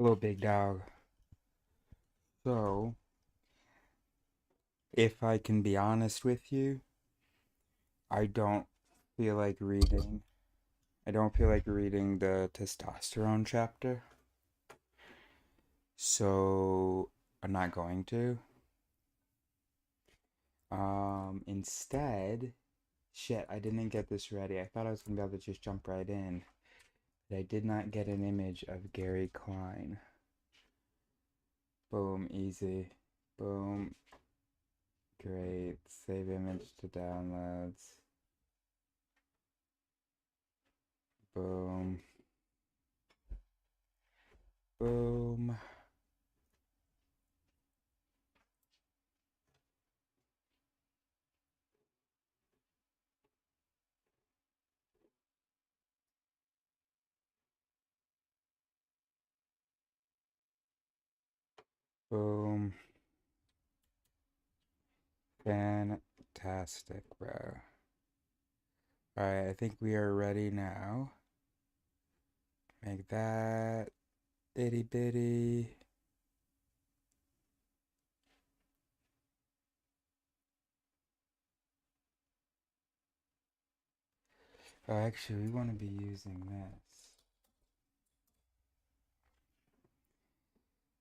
Hello, big dog. So, if I can be honest with you, I don't feel like reading. I don't feel like reading the testosterone chapter. So, I'm not going to. Instead, shit, I didn't get this ready. I thought I was gonna be able to just jump right in. But I did not get an image of Gary Klein. Boom, easy. Boom. Great. Save image to downloads. Boom. Boom. Boom. Fantastic, bro. Alright, I think we are ready now. Make that itty bitty. Oh, actually, we want to be using this.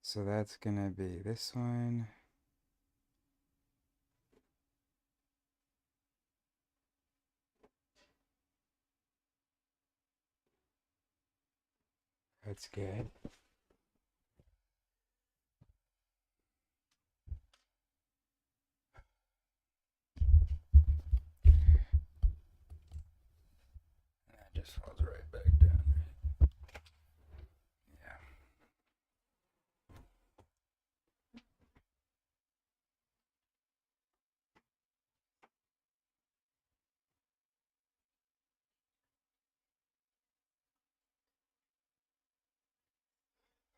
So that's gonna be this one. That's good. That just falls right back down. Yeah.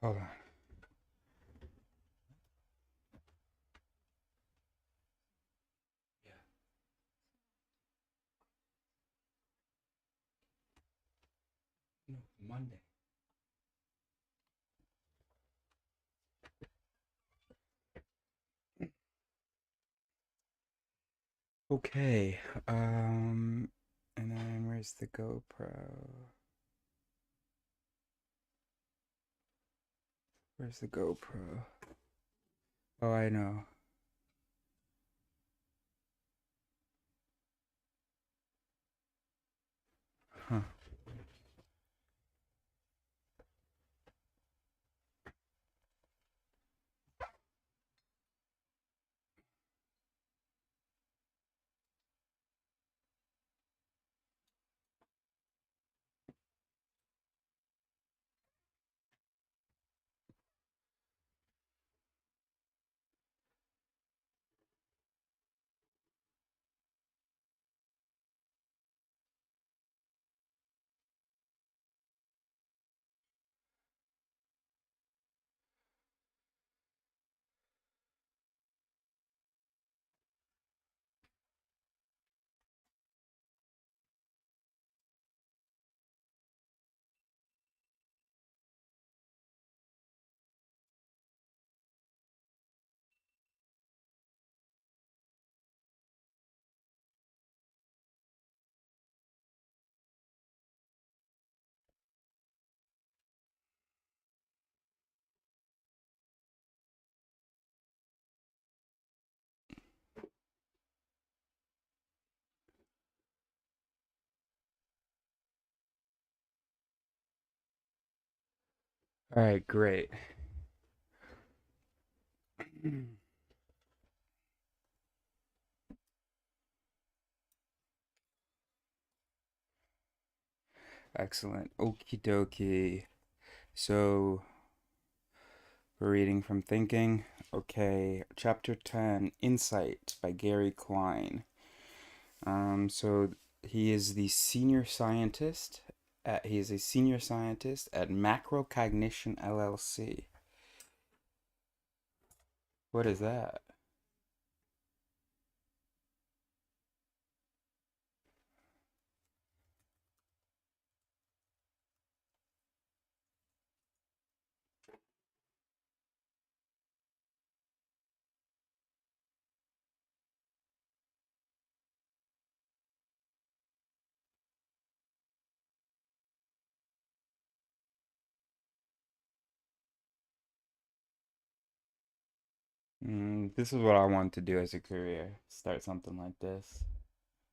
Hold on. Yeah. No, Monday. Okay. And then where's the GoPro? Where's the GoPro? Oh, I know. Huh. All right, great. Excellent. Okie dokie. So we're reading from Thinking. Okay, chapter 10, Insight by Gary Klein. So he is the senior scientist he is a senior scientist at Macrocognition LLC. What is that? This is what I want to do as a career. Start something like this.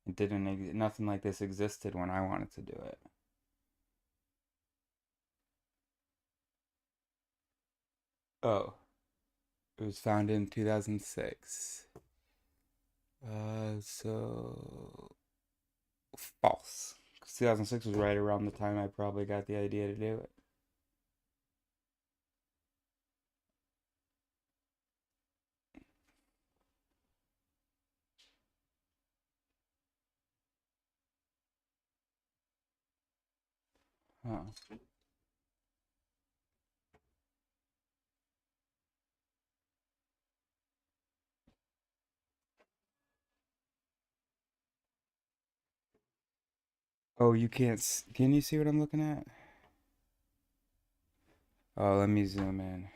Nothing like this existed when I wanted to do it. Oh, it was founded in 2006. So false. 'Cause 2006 was right around the time I probably got the idea to do it. Huh. Oh, you can't. Can you see what I'm looking at? Oh, let me zoom in.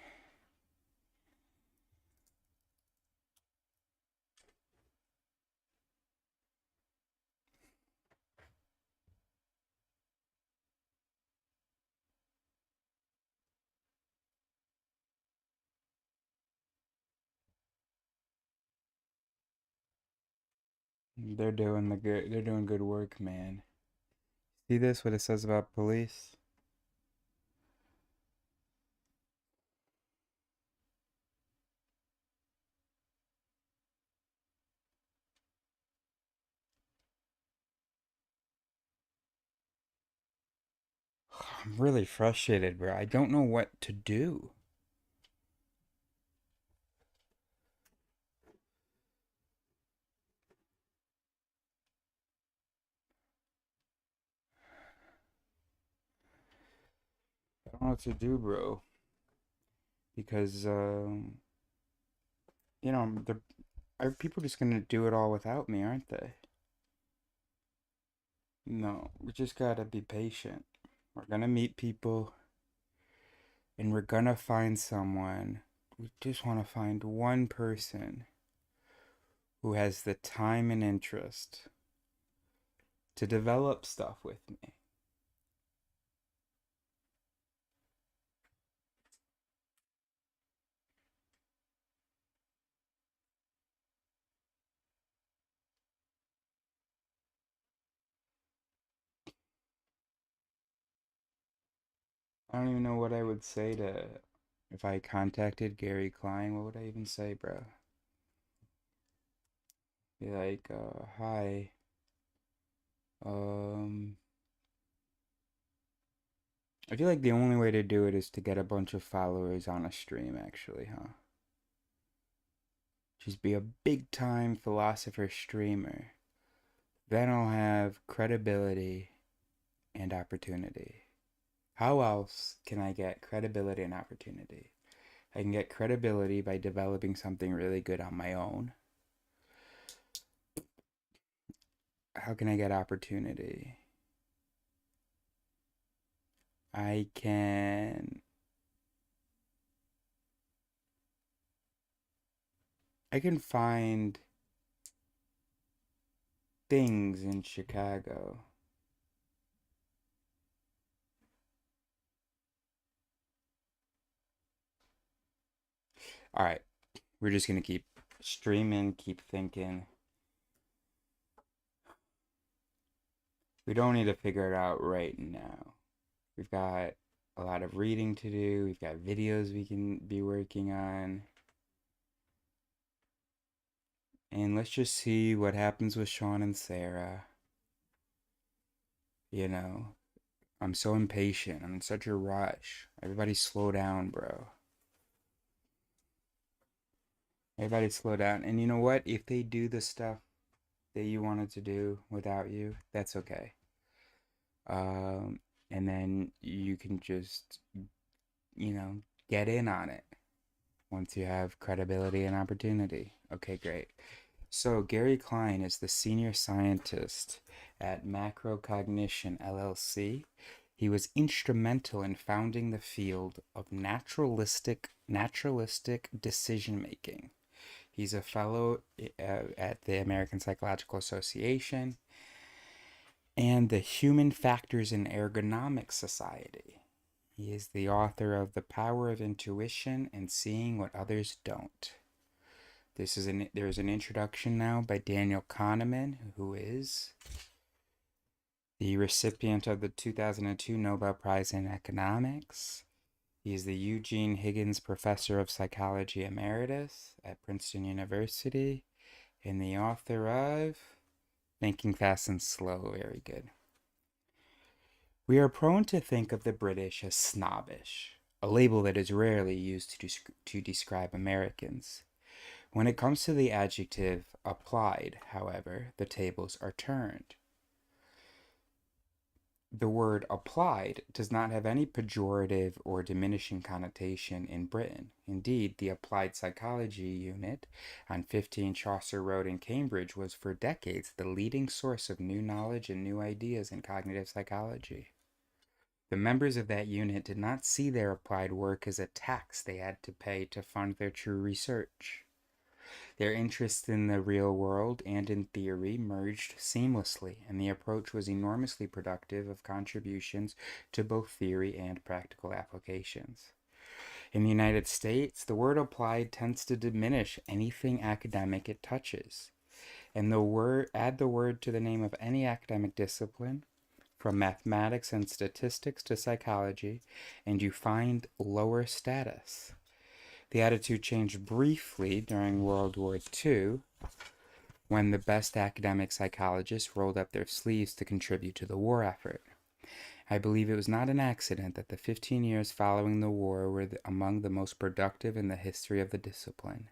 They're doing the good. They're doing good work, man. See this? What it says about police? I'm really frustrated, bro. I don't know what to do. I don't know what to do, bro. Because are people just gonna do it all without me, aren't they? No, we just gotta be patient. We're gonna meet people, and we're gonna find someone. We just want to find one person who has the time and interest to develop stuff with me. I don't even know what I would say to if I contacted Gary Klein. What would I even say, bro? Be like, hi. Um, I feel like the only way to do it is to get a bunch of followers on a stream, actually, huh? Just be a big time philosopher streamer. Then I'll have credibility and opportunity. How else can I get credibility and opportunity? I can get credibility by developing something really good on my own. How can I get opportunity? I can I can find things in Chicago. All right, we're just gonna keep streaming, keep thinking. We don't need to figure it out right now. We've got a lot of reading to do. We've got videos we can be working on. And let's just see what happens with Sean and Sarah. You know, I'm so impatient. I'm in such a rush. Everybody slow down, bro. Everybody slow down. And you know what? If they do the stuff that you wanted to do without you, that's okay. Um, and then you can just, you know, get in on it once you have credibility and opportunity. Okay, great. So, Gary Klein is the senior scientist at Macrocognition LLC. He was instrumental in founding the field of naturalistic decision making. He's a fellow at the American Psychological Association and the Human Factors in Ergonomics Society. He is the author of The Power of Intuition and Seeing What Others Don't. There's an introduction now by Daniel Kahneman, who is the recipient of the 2002 Nobel Prize in Economics. He is the Eugene Higgins Professor of Psychology Emeritus at Princeton University and the author of Thinking Fast and Slow. Very good. We are prone to think of the British as snobbish, a label that is rarely used to describe Americans. When it comes to the adjective applied, however, the tables are turned. The word applied does not have any pejorative or diminishing connotation in Britain. Indeed, the applied psychology unit on 15 Chaucer Road in Cambridge was for decades the leading source of new knowledge and new ideas in cognitive psychology. The members of that unit did not see their applied work as a tax they had to pay to fund their true research. Their interest in the real world and in theory merged seamlessly, and the approach was enormously productive of contributions to both theory and practical applications. In the United States, the word applied tends to diminish anything academic it touches, and add the word to the name of any academic discipline, from mathematics and statistics to psychology, and you find lower status. The attitude changed briefly during World War II, when the best academic psychologists rolled up their sleeves to contribute to the war effort. I believe it was not an accident that the 15 years following the war were among the most productive in the history of the discipline.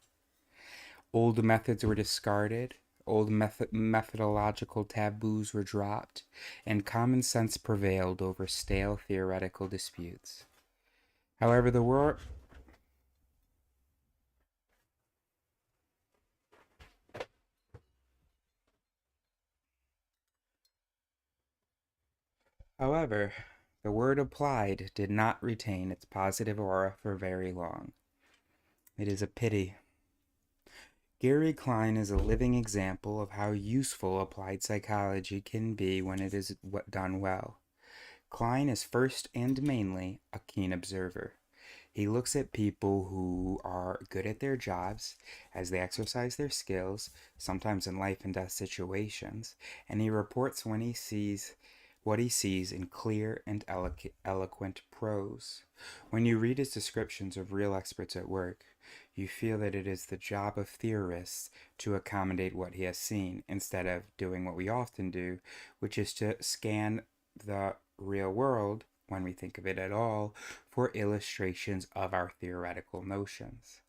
Old methods were discarded, old methodological taboos were dropped, and common sense prevailed over stale theoretical disputes. However, the war However, the word applied did not retain its positive aura for very long. It is a pity. Gary Klein is a living example of how useful applied psychology can be when it is done well. Klein is first and mainly a keen observer. He looks at people who are good at their jobs as they exercise their skills, sometimes in life and death situations, and he reports when he sees what he sees in clear and eloquent prose. When you read his descriptions of real experts at work, you feel that it is the job of theorists to accommodate what he has seen instead of doing what we often do, which is to scan the real world, when we think of it at all, for illustrations of our theoretical notions.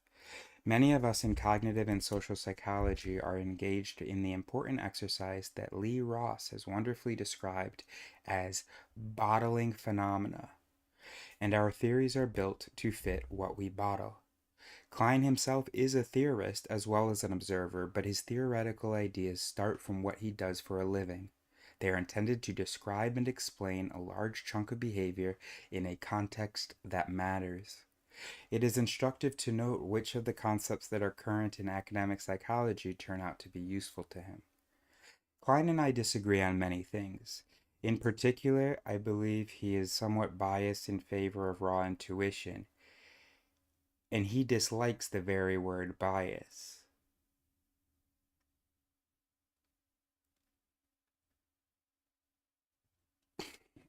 Many of us in cognitive and social psychology are engaged in the important exercise that Lee Ross has wonderfully described as bottling phenomena, and our theories are built to fit what we bottle. Klein himself is a theorist as well as an observer, but his theoretical ideas start from what he does for a living. They are intended to describe and explain a large chunk of behavior in a context that matters. It is instructive to note which of the concepts that are current in academic psychology turn out to be useful to him. Klein and I disagree on many things. In particular, I believe he is somewhat biased in favor of raw intuition, and he dislikes the very word bias.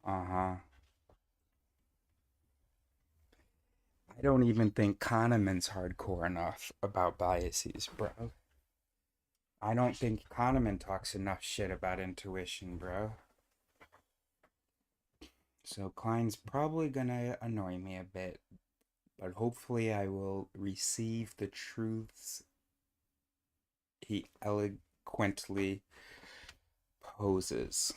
Uh-huh. I don't even think Kahneman's hardcore enough about biases, bro. I don't think Kahneman talks enough shit about intuition, bro. So Klein's probably gonna annoy me a bit, but hopefully I will receive the truths he eloquently poses.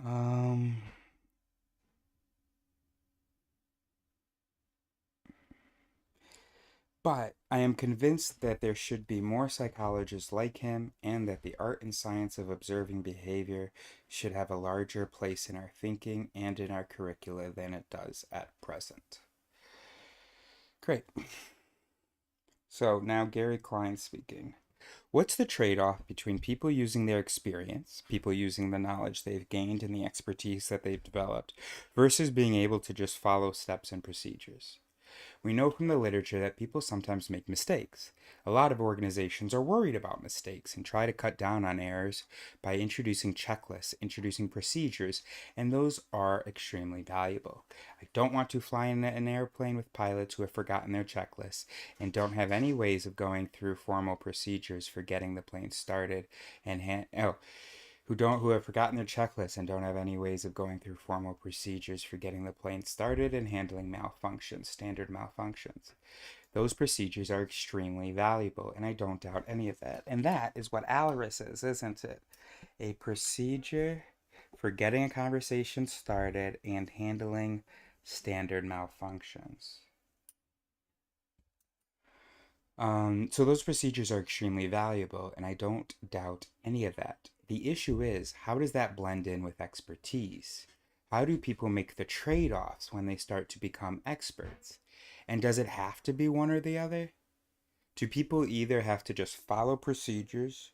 Um, but I am convinced that there should be more psychologists like him, and that the art and science of observing behavior should have a larger place in our thinking and in our curricula than it does at present. Great. So now Gary Klein speaking. What's the trade off between people using their experience, people using the knowledge they've gained and the expertise that they've developed, versus being able to just follow steps and procedures? We know from the literature that people sometimes make mistakes. A lot of organizations are worried about mistakes and try to cut down on errors by introducing checklists, introducing procedures, and those are extremely valuable. I don't want to fly in an airplane with pilots who have forgotten their checklists and don't have any ways of going through formal procedures for getting the plane started and who have forgotten their checklist and don't have any ways of going through formal procedures for getting the plane started and handling malfunctions, standard malfunctions. Those procedures are extremely valuable, and I don't doubt any of that. And that is what ALRIS is, isn't it? A procedure for getting a conversation started and handling standard malfunctions. So those procedures are extremely valuable, and I don't doubt any of that. The issue is, how does that blend in with expertise? How do people make the trade-offs when they start to become experts? And does it have to be one or the other? Do people either have to just follow procedures,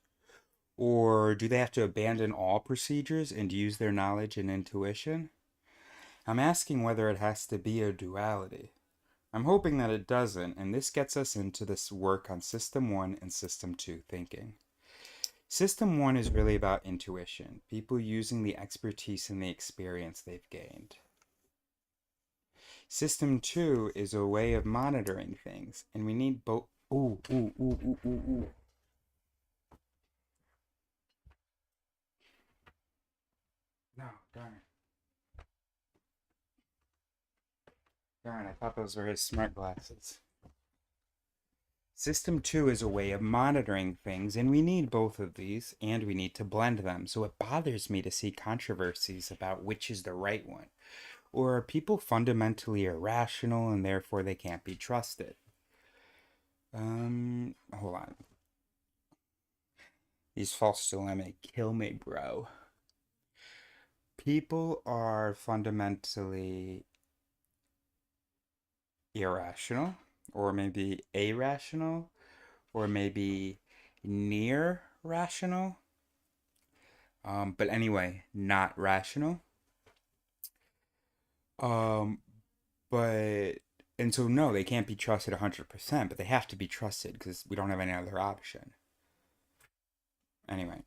or do they have to abandon all procedures and use their knowledge and intuition? I'm asking whether it has to be a duality. I'm hoping that it doesn't, and this gets us into this work on System 1 and System 2 thinking. System 1 is really about intuition, people using the expertise and the experience they've gained. System 2 is a way of monitoring things, and we need both. Ooh, ooh, ooh, ooh, ooh, ooh. No, darn. Darn, I thought those were his smart glasses. System 2 is a way of monitoring things, and we need both of these, and we need to blend them. So it bothers me to see controversies about which is the right one. Or are people fundamentally irrational and therefore they can't be trusted? Hold on. These false dilemma kill me, bro. People are fundamentally irrational, or maybe irrational, or maybe near rational. But anyway, not rational. Um, but and so no, they can't be trusted 100%, but they have to be trusted because we don't have any other option. Anyway,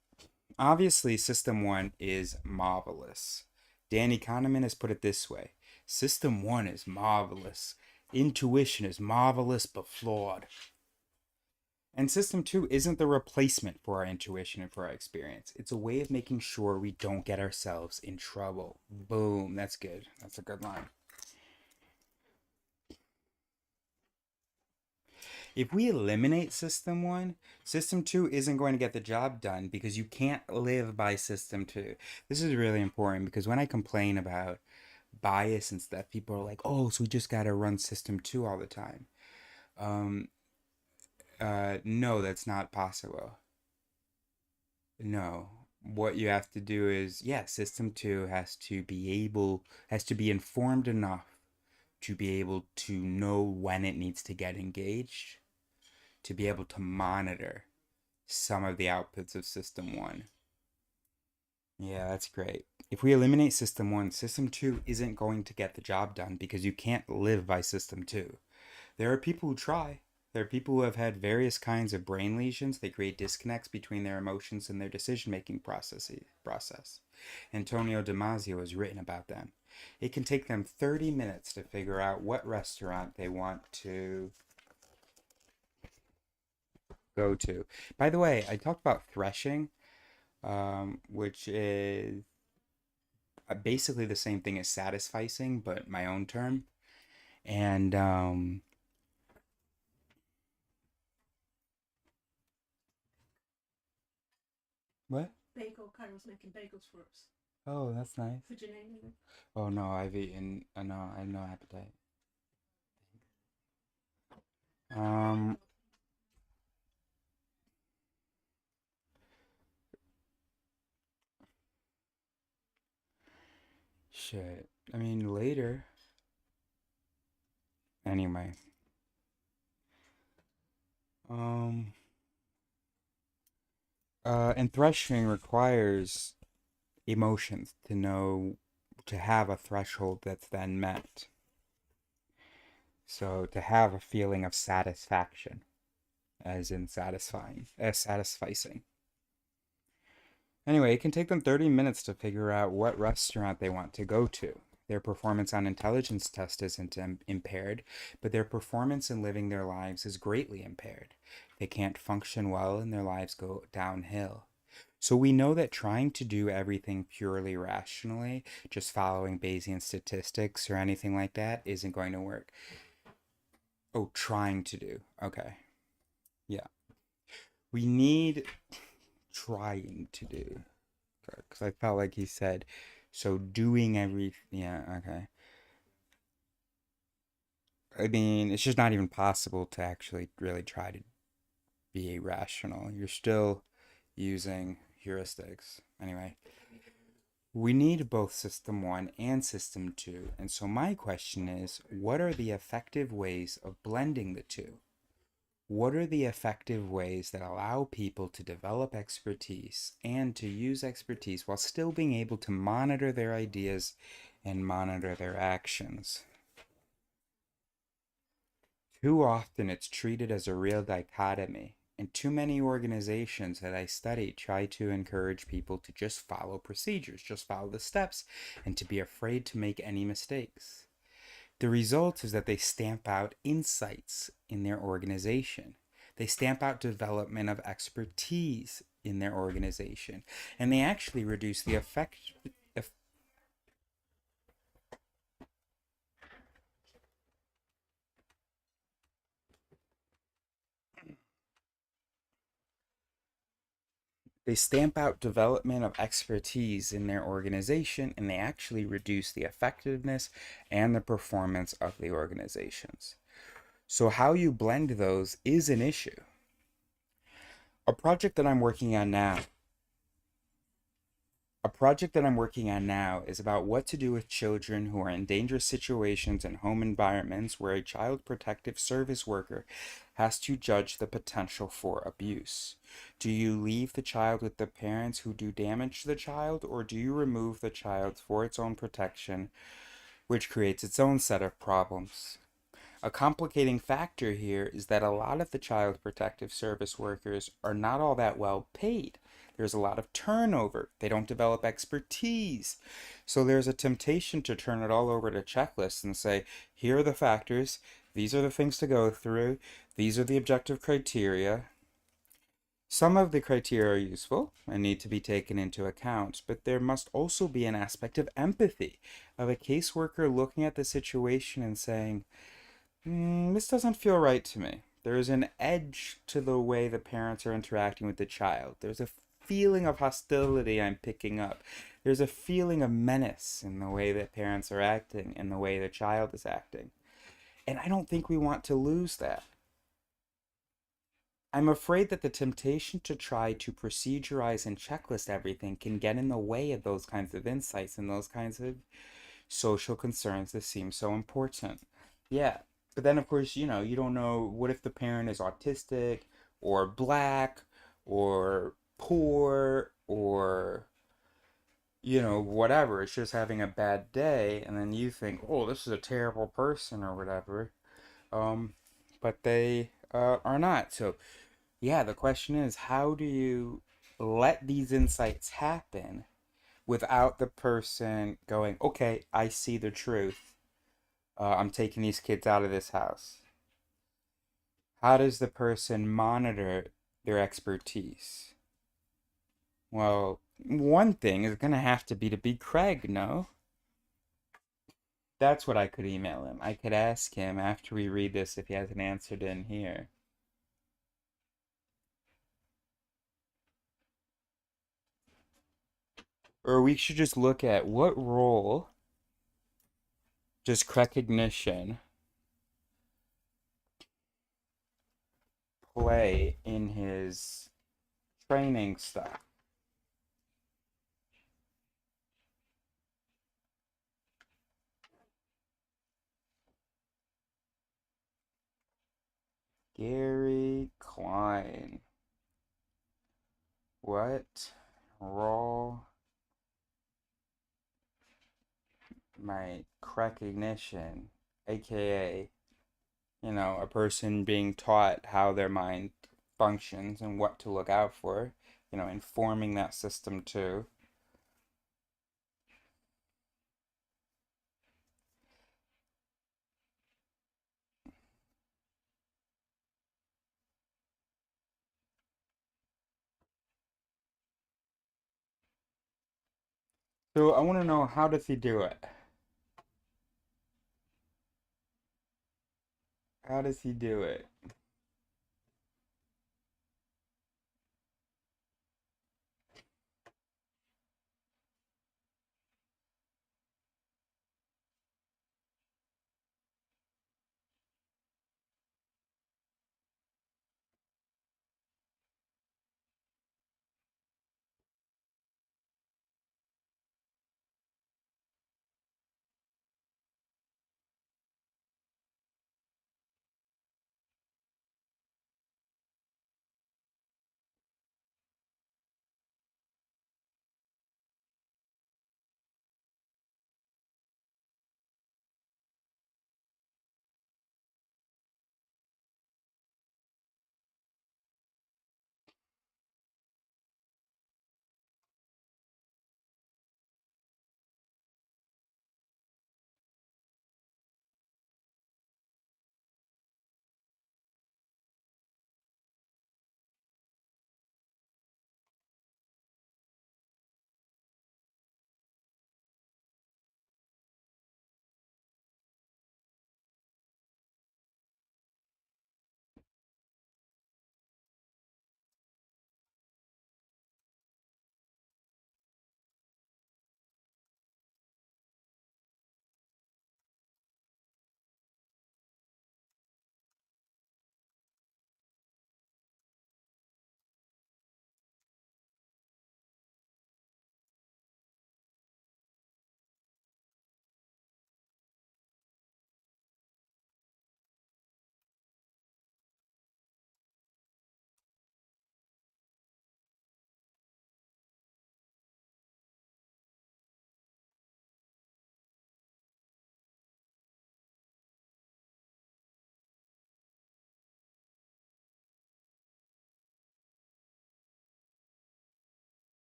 obviously, System 1 is marvelous. Danny Kahneman has put it this way: System 1 is marvelous. Intuition is marvelous but flawed. And System 2 isn't the replacement for our intuition and for our experience. It's a way of making sure we don't get ourselves in trouble. Boom, that's good. That's a good line. If we eliminate System 1, System 2 isn't going to get the job done because you can't live by System 2. This is really important because when I complain about bias and stuff, people are like, oh, so we just got to run System 2 all the time. Um, no, that's not possible. No. What you have to do is, yeah, System 2 has to be informed enough to be able to know when it needs to get engaged, to be able to monitor some of the outputs of System 1. Yeah, that's great. If we eliminate System 1, System 2 isn't going to get the job done because you can't live by System 2. There are people who try. There are people who have had various kinds of brain lesions. They create disconnects between their emotions and their decision-making process. Antonio Damasio has written about them. It can take them 30 minutes to figure out what restaurant they want to go to. By the way, I talked about threshing, which is basically the same thing as satisficing, but my own term. And what? Bagel. Kyle was making bagels for us. Oh, that's nice. For Janae. Oh no, I've eaten. No, I have no appetite. Um, shit. I mean, later. Anyway. Um, and threshing requires emotions to have a threshold that's then met. So to have a feeling of satisfaction, as in satisfying, as satisficing. Anyway, it can take them 30 minutes to figure out what restaurant they want to go to. Their performance on intelligence test isn't impaired, but their performance in living their lives is greatly impaired. They can't function well and their lives go downhill. So we know that trying to do everything purely rationally, just following Bayesian statistics or anything like that, isn't going to work. Oh, trying to do. Okay. Yeah. We need trying to do. Because I felt like he said, so doing everything. Yeah, okay. I mean, it's just not even possible to actually really try to be rational. You're still using heuristics. Anyway, we need both System 1 and System 2. And so my question is, what are the effective ways of blending the two? What are the effective ways that allow people to develop expertise and to use expertise while still being able to monitor their ideas and monitor their actions? Too often it's treated as a real dichotomy, and too many organizations that I study try to encourage people to just follow procedures, just follow the steps, and to be afraid to make any mistakes. The result is that they stamp out insights in their organization. They stamp out development of expertise in their organization. And they actually reduce the effect. They stamp out development of expertise in their organization and they actually reduce the effectiveness and the performance of the organizations. So, how you blend those is an issue. A project that I'm working on now A project that I'm working on now is about what to do with children who are in dangerous situations in home environments where a child protective service worker has to judge the potential for abuse. Do you leave the child with the parents who do damage to the child, or do you remove the child for its own protection, which creates its own set of problems? A complicating factor here is that a lot of the child protective service workers are not all that well paid. There's a lot of turnover. They don't develop expertise. So there's a temptation to turn it all over to checklists and say, here are the factors, these are the things to go through, these are the objective criteria. Some of the criteria are useful and need to be taken into account, but there must also be an aspect of empathy, of a caseworker looking at the situation and saying, this doesn't feel right to me. There's an edge to the way the parents are interacting with the child. There's a feeling of hostility I'm picking up. There's a feeling of menace in the way that parents are acting and the way the child is acting. And I don't think we want to lose that. I'm afraid that the temptation to try to procedurize and checklist everything can get in the way of those kinds of insights and those kinds of social concerns that seem so important. Yeah. But then, of course, you don't know what if the parent is autistic or black or poor or, whatever. It's just having a bad day. And then you think, oh, this is a terrible person or whatever. Um, but they are not. So, yeah, the question is how do you let these insights happen without the person going, okay, I see the truth. I'm taking these kids out of this house. How does the person monitor their expertise? Well, one thing is going to have to be Craig, no? That's what I could email him. I could ask him after we read this if he hasn't answered in here. Or we should just look at what role does recognition play in his training stuff? Gary Klein. What role might recognition, aka a person being taught how their mind functions and what to look out for, informing that system too. So I want to know, how does he do it? How does he do it?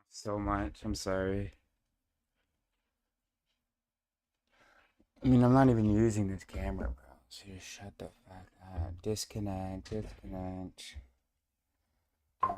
So much. I'm sorry. I mean, I'm not even using this camera, bro. So just shut the fuck up. Disconnect. Disconnect. Done.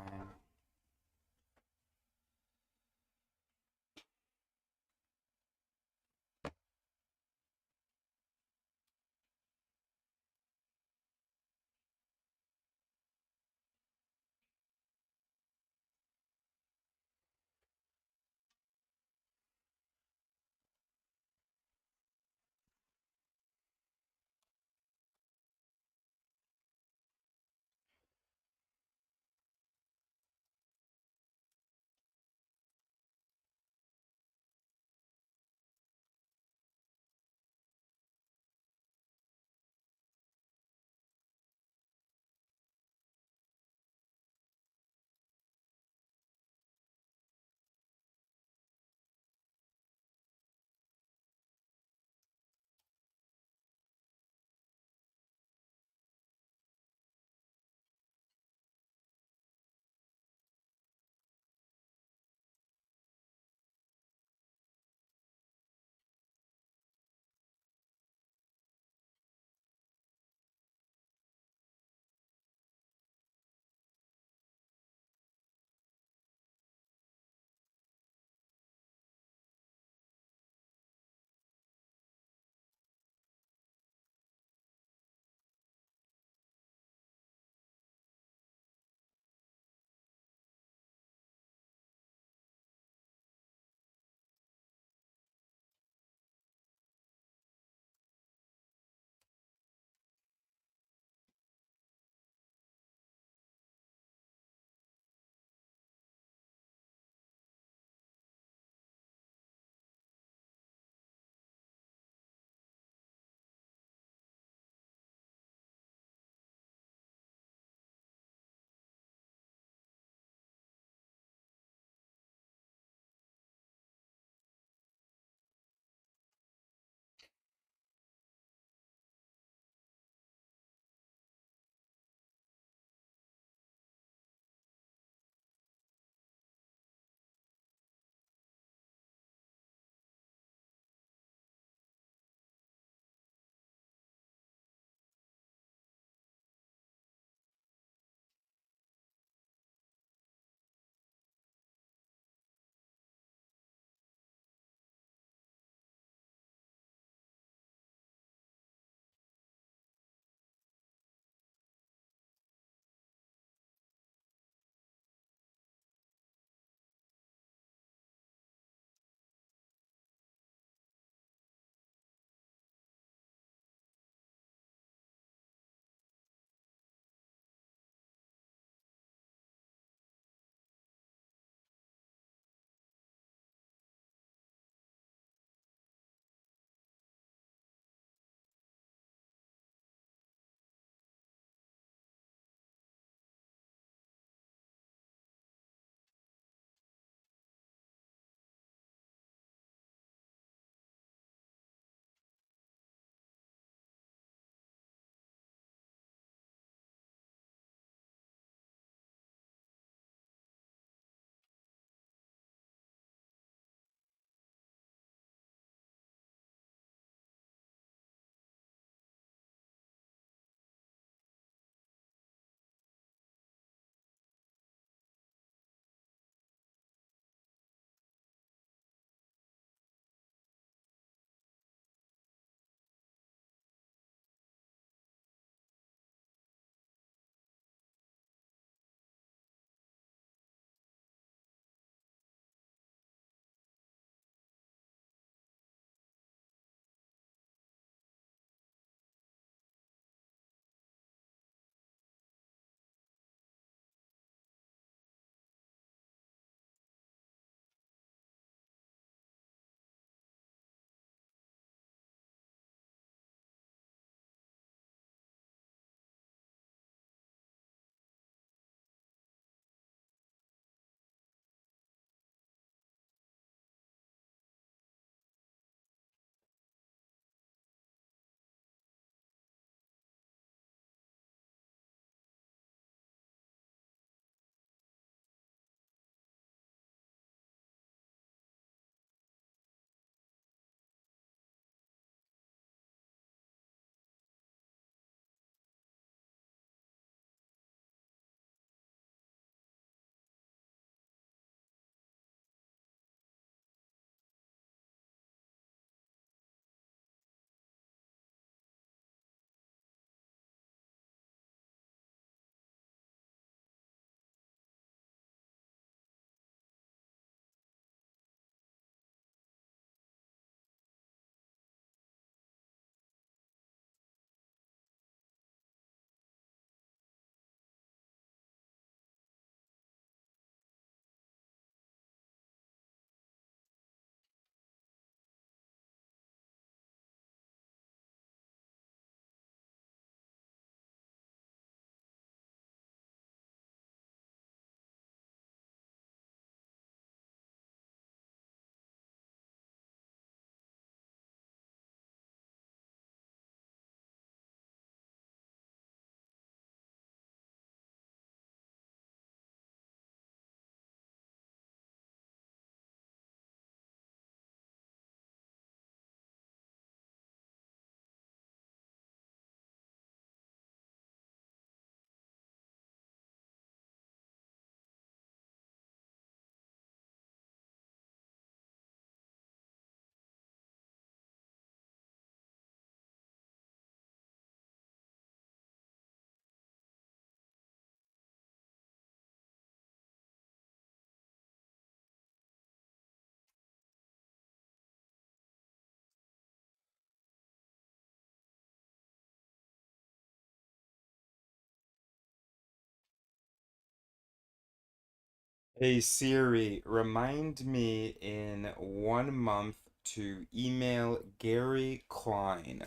Hey Siri, remind me in 1 month to email Gary Klein.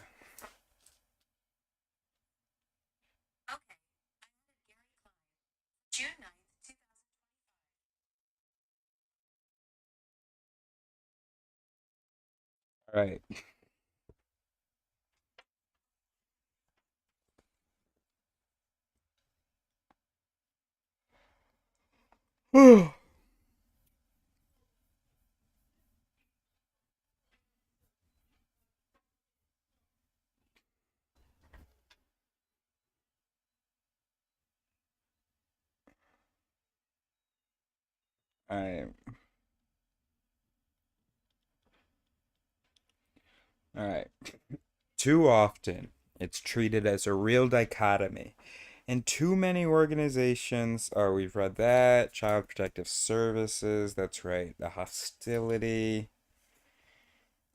All right. All right. All right. Too often, it's treated as a real dichotomy. In too many organizations, oh, we've read that. Child Protective Services, that's right. The hostility.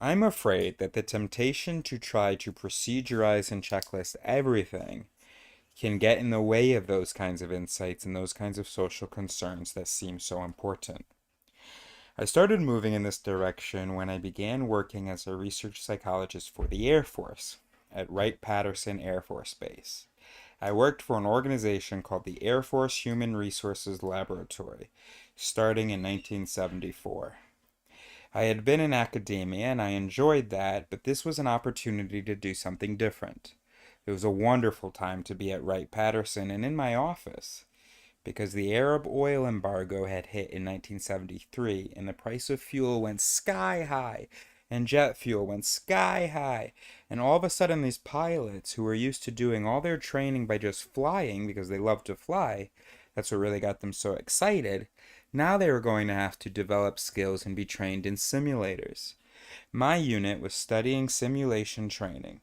I'm afraid that the temptation to try to procedurize and checklist everything can get in the way of those kinds of insights and those kinds of social concerns that seem so important. I started moving in this direction when I began working as a research psychologist for the Air Force at Wright-Patterson Air Force Base. I worked for an organization called the Air Force Human Resources Laboratory, starting in 1974. I had been in academia and I enjoyed that, but this was an opportunity to do something different. It was a wonderful time to be at Wright Patterson and in my office because the Arab oil embargo had hit in 1973 and the price of fuel went sky high and jet fuel went sky high. And all of a sudden, these pilots who were used to doing all their training by just flying because they love to fly, that's what really got them so excited. Now they were going to have to develop skills and be trained in simulators. My unit was studying simulation training.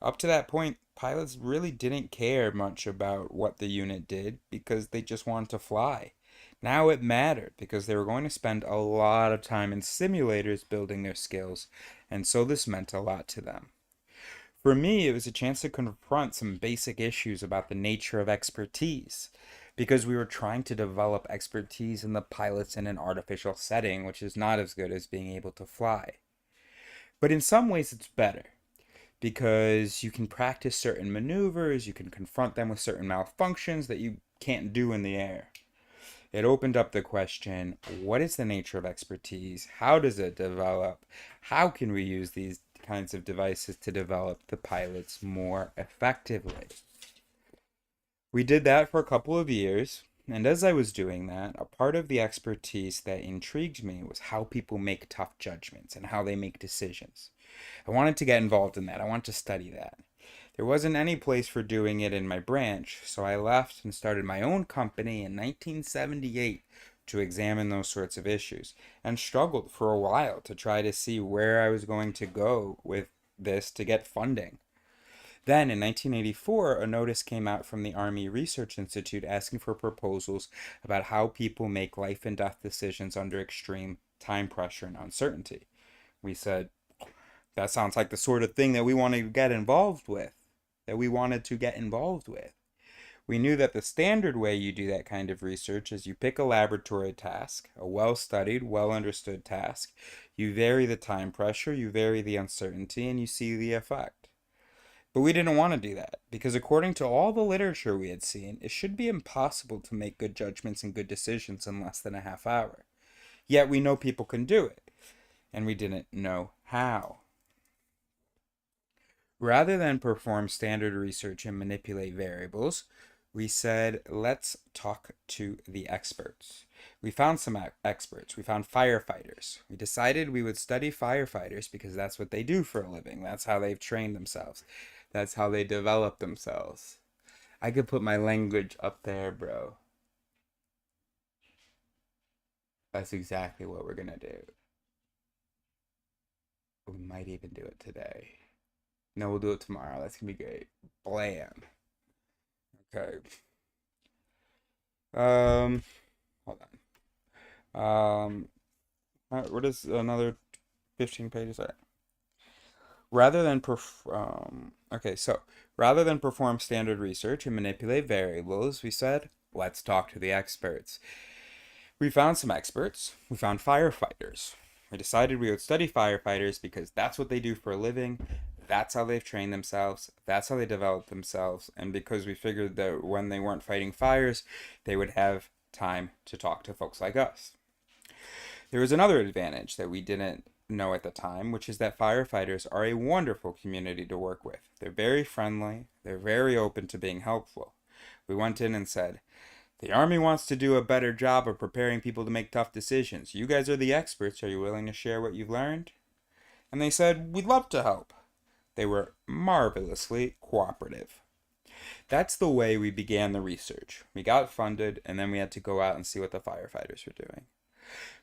Up to that point, pilots really didn't care much about what the unit did because they just wanted to fly. Now it mattered because they were going to spend a lot of time in simulators building their skills, and so this meant a lot to them. For me, it was a chance to confront some basic issues about the nature of expertise because we were trying to develop expertise in the pilots in an artificial setting, which is not as good as being able to fly. But in some ways, it's better because you can practice certain maneuvers, you can confront them with certain malfunctions that you can't do in the air. It opened up the question, what is the nature of expertise? How does it develop? How can we use these kinds of devices to develop the pilots more effectively? We did that for a couple of years, and as I was doing that, a part of the expertise that intrigued me was how people make tough judgments and how they make decisions. I wanted to get involved in that. I wanted to study that. There wasn't any place for doing it in my branch, so I left and started my own company in 1978 to examine those sorts of issues and struggled for a while to try to see where I was going to go with this to get funding. Then in 1984, a notice came out from the Army Research Institute asking for proposals about how people make life and death decisions under extreme time pressure and uncertainty. We said, that sounds like the sort of thing that we want to get involved with, that we wanted to get involved with. We knew that the standard way you do that kind of research is you pick a laboratory task, a well studied, well understood task, you vary the time pressure, you vary the uncertainty, and you see the effect. But we didn't want to do that because, according to all the literature we had seen, it should be impossible to make good judgments and good decisions in less than a half hour. Yet we know people can do it, and we didn't know how. Rather than perform standard research and manipulate variables, we said, let's talk to the experts. We found some experts. We found firefighters. We decided we would study firefighters because that's what they do for a living. That's how they've trained themselves. That's how they develop themselves. I could put my language up there, bro. That's exactly what we're gonna do. We might even do it today. No, we'll do it tomorrow. That's gonna be great. Blam. Okay. Um, hold on. What is another 15 pages? All right. Okay, so rather than perform standard research and manipulate variables, we said, let's talk to the experts. We found some experts. We found firefighters. We decided we would study firefighters because that's what they do for a living. That's how they've trained themselves. That's how they developed themselves. And because we figured that when they weren't fighting fires, they would have time to talk to folks like us. There was another advantage that we didn't know at the time, which is that firefighters are a wonderful community to work with. They're very friendly, they're very open to being helpful. We went in and said, the Army wants to do a better job of preparing people to make tough decisions. You guys are the experts. Are you willing to share what you've learned? And they said, we'd love to help. They were marvelously cooperative. That's the way we began the research. We got funded, and then we had to go out and see what the firefighters were doing.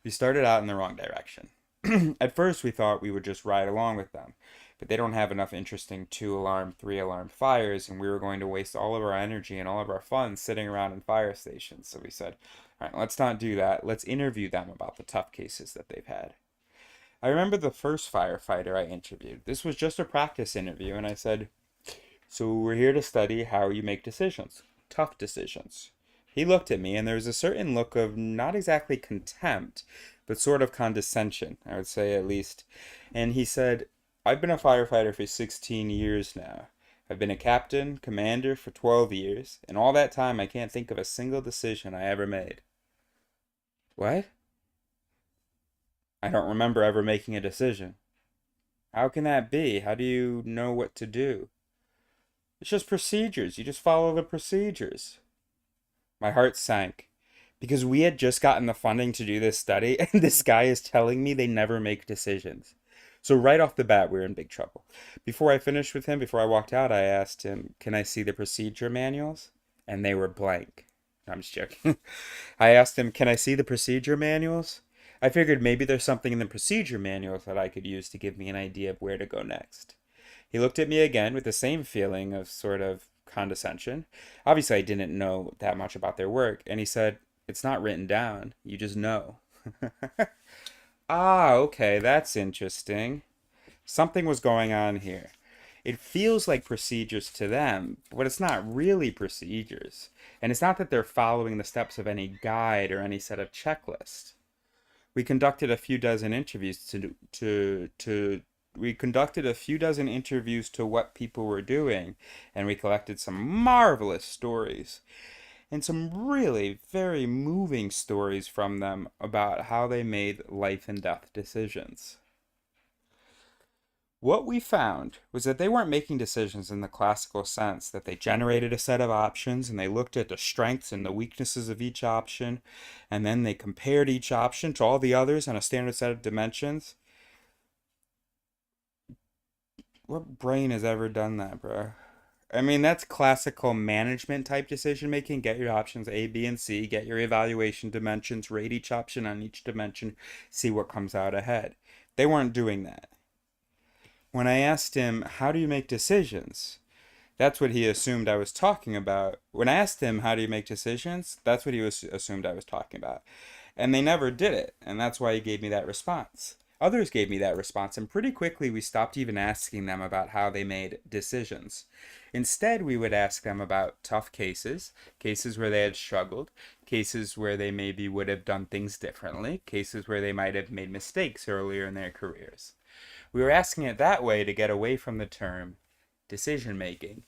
We started out in the wrong direction. At first, we thought we would just ride along with them, but they don't have enough interesting 2 alarm, 3 alarm fires, and we were going to waste all of our energy and all of our fun sitting around in fire stations. So we said, all right, let's not do that. Let's interview them about the tough cases that they've had. I remember the first firefighter I interviewed. This was just a practice interview, and I said, so we're here to study how you make decisions, tough decisions. He looked at me, and there was a certain look of not exactly contempt, but sort of condescension, I would say at least. And he said, I've been a firefighter for 16 years now. I've been a captain, commander for 12 years, and all that time I can't think of a single decision I ever made. What? I don't remember ever making a decision. How can that be? How do you know what to do? It's just procedures. You just follow the procedures. My heart sank because we had just gotten the funding to do this study, and this guy is telling me they never make decisions. So, right off the bat, we were in big trouble. Before I finished with him, before I walked out, I asked him, can I see the procedure manuals? And they were blank. I'm just joking. I asked him, can I see the procedure manuals? I figured maybe there's something in the procedure manuals that I could use to give me an idea of where to go next. He looked at me again with the same feeling of sort of condescension. Obviously, I didn't know that much about their work, and he said, it's not written down. You just know. Ah, okay, that's interesting. Something was going on here. It feels like procedures to them, but it's not really procedures. And it's not that they're following the steps of any guide or any set of checklist. We conducted a few dozen interviews to we conducted a few dozen interviews to what people were doing, and we collected some marvelous stories and some really very moving stories from them about how they made life and death decisions. What we found was that they weren't making decisions in the classical sense, that they generated a set of options and they looked at the strengths and the weaknesses of each option, and then they compared each option to all the others on a standard set of dimensions. What brain has ever done that, bro? I mean, that's classical management type decision making. Get your options A, B, and C, get your evaluation dimensions, rate each option on each dimension, see what comes out ahead. They weren't doing that. When I asked him, how do you make decisions? That's what he assumed I was talking about. When I asked him, how do you make decisions? That's what he assumed I was talking about. And they never did it, and that's why he gave me that response. Others gave me that response, and pretty quickly we stopped even asking them about how they made decisions. Instead, we would ask them about tough cases, cases where they had struggled, cases where they maybe would have done things differently, cases where they might have made mistakes earlier in their careers. We were asking it that way to get away from the term decision making,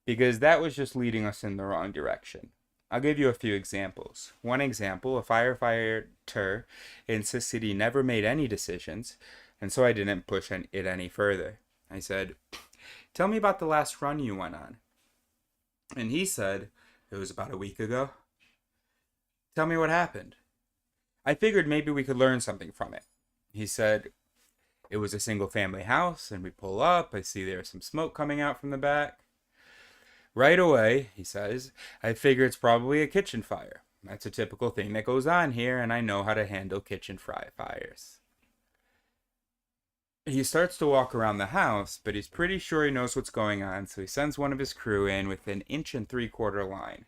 because that was just leading us in the wrong direction. I'll give you a few examples. One example, a firefighter insisted he never made any decisions, and so I didn't push it any further. I said, tell me about the last run you went on. And he said, it was about a week ago. Tell me what happened. I figured maybe we could learn something from it. He said, it was a single family house, and we pull up, I see there's some smoke coming out from the back. Right away, he says, I figure it's probably a kitchen fire. That's a typical thing that goes on here, and I know how to handle kitchen fires. He starts to walk around the house, but he's pretty sure he knows what's going on, so he sends one of his crew in with an 1.75 inch line.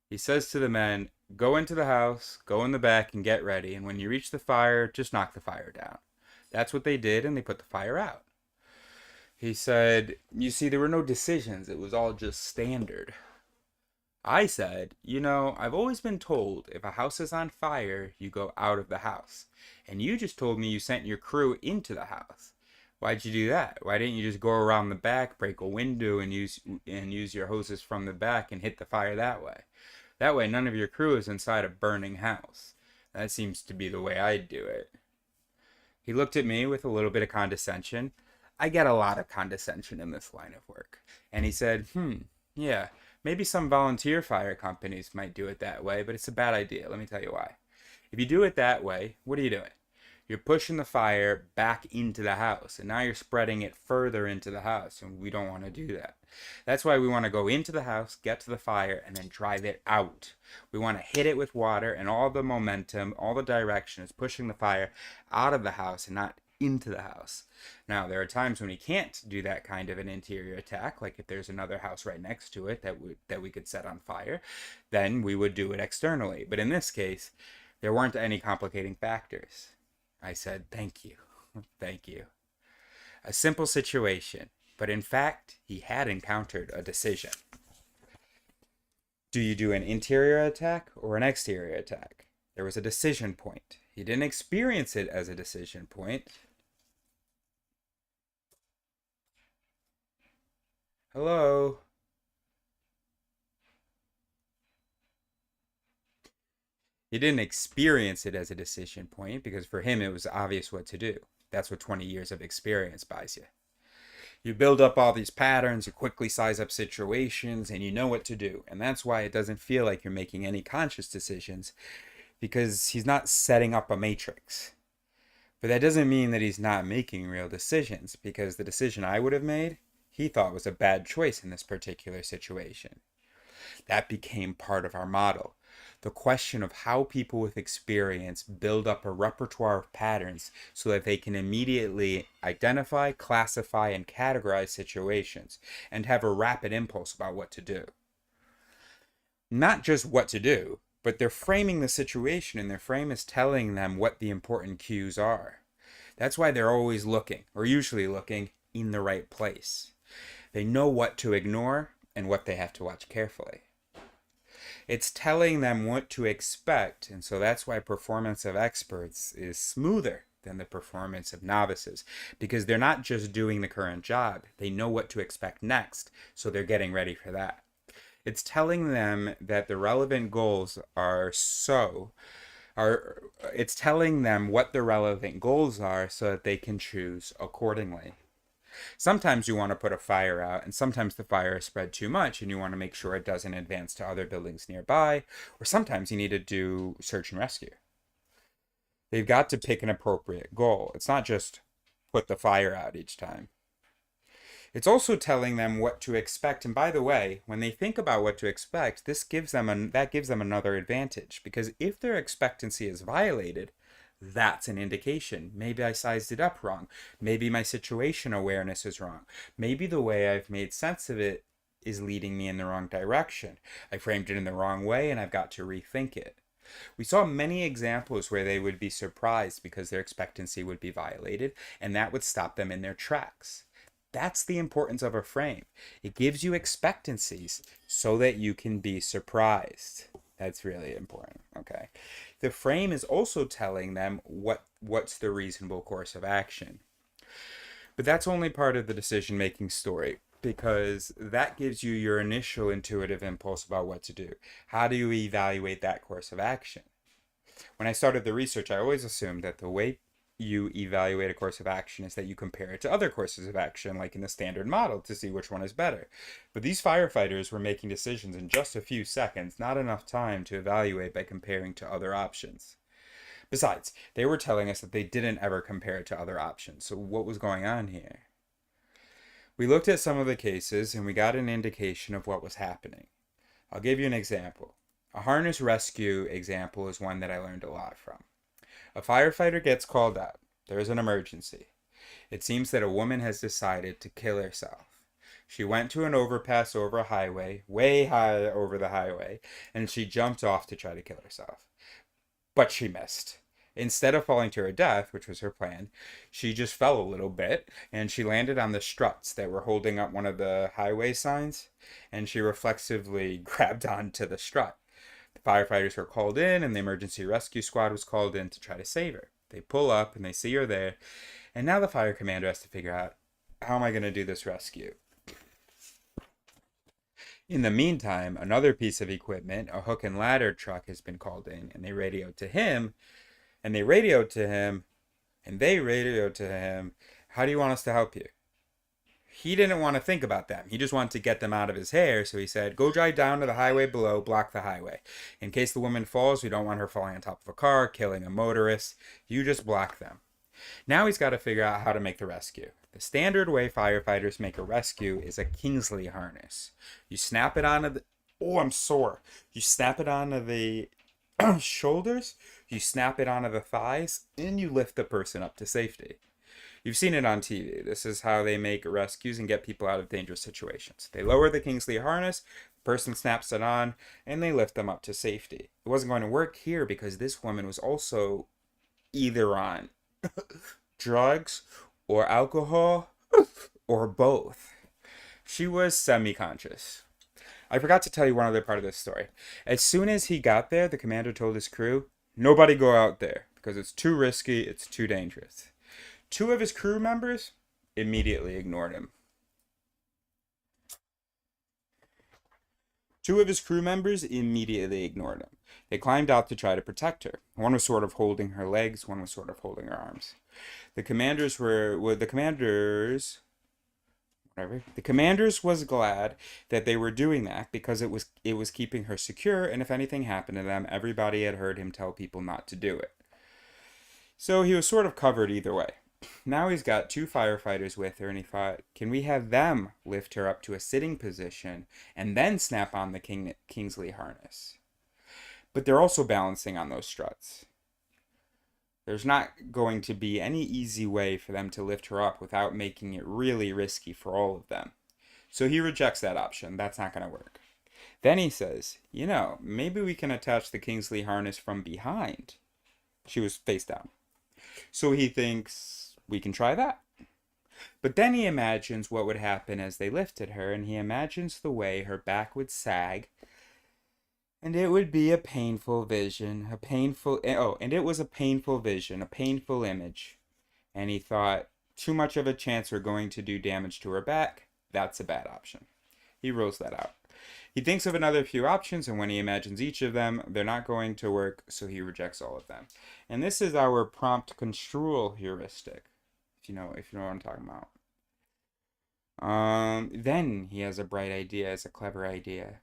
He says to the men, go into the house, go in the back, and get ready, and when you reach the fire, just knock the fire down. That's what they did, and they put the fire out. He said, you see, there were no decisions. It was all just standard. I said, I've always been told if a house is on fire, you go out of the house. And you just told me you sent your crew into the house. Why'd you do that? Why didn't you just go around the back, break a window, and use your hoses from the back and hit the fire that way? That way, none of your crew is inside a burning house. That seems to be the way I'd do it. He looked at me with a little bit of condescension. I get a lot of condescension in this line of work. And he said, yeah, maybe some volunteer fire companies might do it that way, but it's a bad idea. Let me tell you why. If you do it that way, what are you doing? You're pushing the fire back into the house, and now you're spreading it further into the house, and we don't want to do that. That's why we want to go into the house, get to the fire, and then drive it out. We want to hit it with water, and all the momentum, all the direction is pushing the fire out of the house and not into the house. Now, there are times when we can't do that kind of an interior attack, like if there's another house right next to it that we could set on fire, then we would do it externally. But in this case, there weren't any complicating factors. I said, thank you. Thank you. A simple situation, but in fact, he had encountered a decision. Do you do an interior attack or an exterior attack? There was a decision point. He didn't experience it as a decision point. Hello? He didn't experience it as a decision point because for him it was obvious what to do. That's what 20 years of experience buys you. You build up all these patterns, you quickly size up situations, and you know what to do. And that's why it doesn't feel like you're making any conscious decisions because he's not setting up a matrix. But that doesn't mean that he's not making real decisions because the decision I would have made, he thought was a bad choice in this particular situation. That became part of our model. The question of how people with experience build up a repertoire of patterns so that they can immediately identify, classify, and categorize situations and have a rapid impulse about what to do. Not just what to do, but they're framing the situation and their frame is telling them what the important cues are. That's why they're always looking, or usually looking, in the right place. They know what to ignore and what they have to watch carefully. It's telling them what to expect, and so that's why performance of experts is smoother than the performance of novices, because they're not just doing the current job, they know what to expect next, so they're getting ready for that. It's telling them that the relevant goals it's telling them what the relevant goals are so that they can choose accordingly. Sometimes you want to put a fire out, and sometimes the fire is spread too much, and you want to make sure it doesn't advance to other buildings nearby, or sometimes you need to do search and rescue. They've got to pick an appropriate goal. It's not just put the fire out each time. It's also telling them what to expect, and by the way, when they think about what to expect, that gives them another advantage, because if their expectancy is violated, that's an indication. Maybe I sized it up wrong. Maybe my situation awareness is wrong. Maybe the way I've made sense of it is leading me in the wrong direction. I framed it in the wrong way and I've got to rethink it. We saw many examples where they would be surprised because their expectancy would be violated, and that would stop them in their tracks. That's the importance of a frame. It gives you expectancies so that you can be surprised. That's really important, okay? The frame is also telling them what's the reasonable course of action. But that's only part of the decision-making story, because that gives you your initial intuitive impulse about what to do. How do you evaluate that course of action? When I started the research, I always assumed that the way you evaluate a course of action is that you compare it to other courses of action, like in the standard model, to see which one is better. But these firefighters were making decisions in just a few seconds, not enough time to evaluate by comparing to other options. Besides, they were telling us that they didn't ever compare it to other options, so what was going on here? We looked at some of the cases and we got an indication of what was happening. I'll give you an example. A harness rescue example is one that I learned a lot from. A firefighter gets called out. There is an emergency. It seems that a woman has decided to kill herself. She went to an overpass over a highway, way high over the highway, and she jumped off to try to kill herself. But she missed. Instead of falling to her death, which was her plan, she just fell a little bit and she landed on the struts that were holding up one of the highway signs, and she reflexively grabbed onto the strut. The firefighters were called in and the emergency rescue squad was called in to try to save her. They pull up and they see her there, and now the fire commander has to figure out, how am I going to do this rescue? In the meantime, another piece of equipment, a hook and ladder truck, has been called in, and they radioed to him, and they radioed to him, and they radioed to him, how do you want us to help you? He didn't want to think about them. He just wanted to get them out of his hair, so he said, go drive down to the highway below, block the highway. In case the woman falls, we don't want her falling on top of a car, killing a motorist. You just block them. Now he's got to figure out how to make the rescue. The standard way firefighters make a rescue is a Kingsley harness. You snap it onto the... Oh, I'm sore. You snap it onto the shoulders, you snap it onto the thighs, and you lift the person up to safety. You've seen it on TV. This is how they make rescues and get people out of dangerous situations. They lower the Kingsley harness, the person snaps it on, and they lift them up to safety. It wasn't going to work here because this woman was also either on drugs or alcohol or both. She was semi-conscious. I forgot to tell you one other part of this story. As soon as he got there, the commander told his crew, nobody go out there because it's too risky, it's too dangerous. Two of his crew members immediately ignored him. They climbed out to try to protect her. One was sort of holding her legs, one was sort of holding her arms. The commanders was glad that they were doing that because it was keeping her secure, and if anything happened to them, everybody had heard him tell people not to do it. So he was sort of covered either way. Now he's got two firefighters with her, and he thought, can we have them lift her up to a sitting position and then snap on the Kingsley harness? But they're also balancing on those struts. There's not going to be any easy way for them to lift her up without making it really risky for all of them. So he rejects that option. That's not going to work. Then he says, maybe we can attach the Kingsley harness from behind. She was face down. So he thinks, we can try that. But then he imagines what would happen as they lifted her, and he imagines the way her back would sag, and it would be a painful vision, a painful image. And he thought, too much of a chance we're going to do damage to her back, that's a bad option. He rules that out. He thinks of another few options, and when he imagines each of them, they're not going to work, so he rejects all of them. And this is our prompt construal heuristic, if you know what I'm talking about. Then he has a bright idea, a clever idea.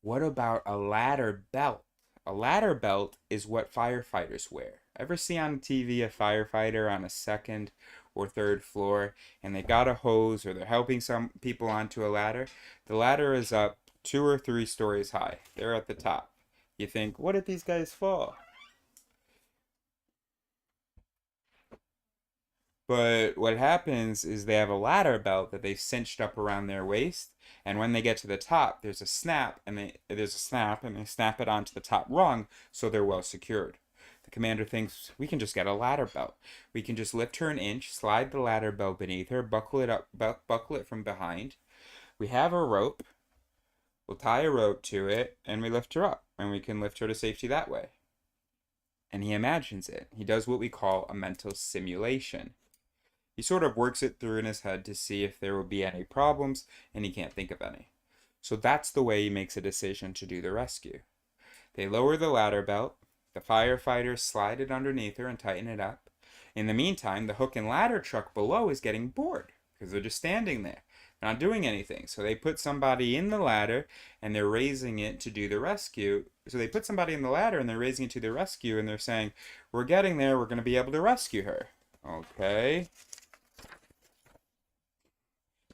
What about a ladder belt? A ladder belt is what firefighters wear. Ever see on TV a firefighter on a second or third floor, and they got a hose, or they're helping some people onto a ladder? The ladder is up 2 or 3 stories high. They're at the top. You think, what if these guys fall? But what happens is they have a ladder belt that they've cinched up around their waist, and when they get to the top, there's a snap, and they snap it onto the top rung, so they're well secured. The commander thinks, we can just get a ladder belt. We can just lift her an inch, slide the ladder belt beneath her, buckle it from behind. We have a rope. We'll tie a rope to it, and we lift her up, and we can lift her to safety that way. And he imagines it. He does what we call a mental simulation. He sort of works it through in his head to see if there will be any problems, and he can't think of any. So that's the way he makes a decision to do the rescue. They lower the ladder belt. The firefighters slide it underneath her and tighten it up. In the meantime, the hook and ladder truck below is getting bored because they're just standing there, not doing anything. So they put somebody in the ladder and they're raising it to do the rescue. So they put somebody in the ladder and they're raising it to the rescue, and they're saying, we're getting there, we're going to be able to rescue her. Okay.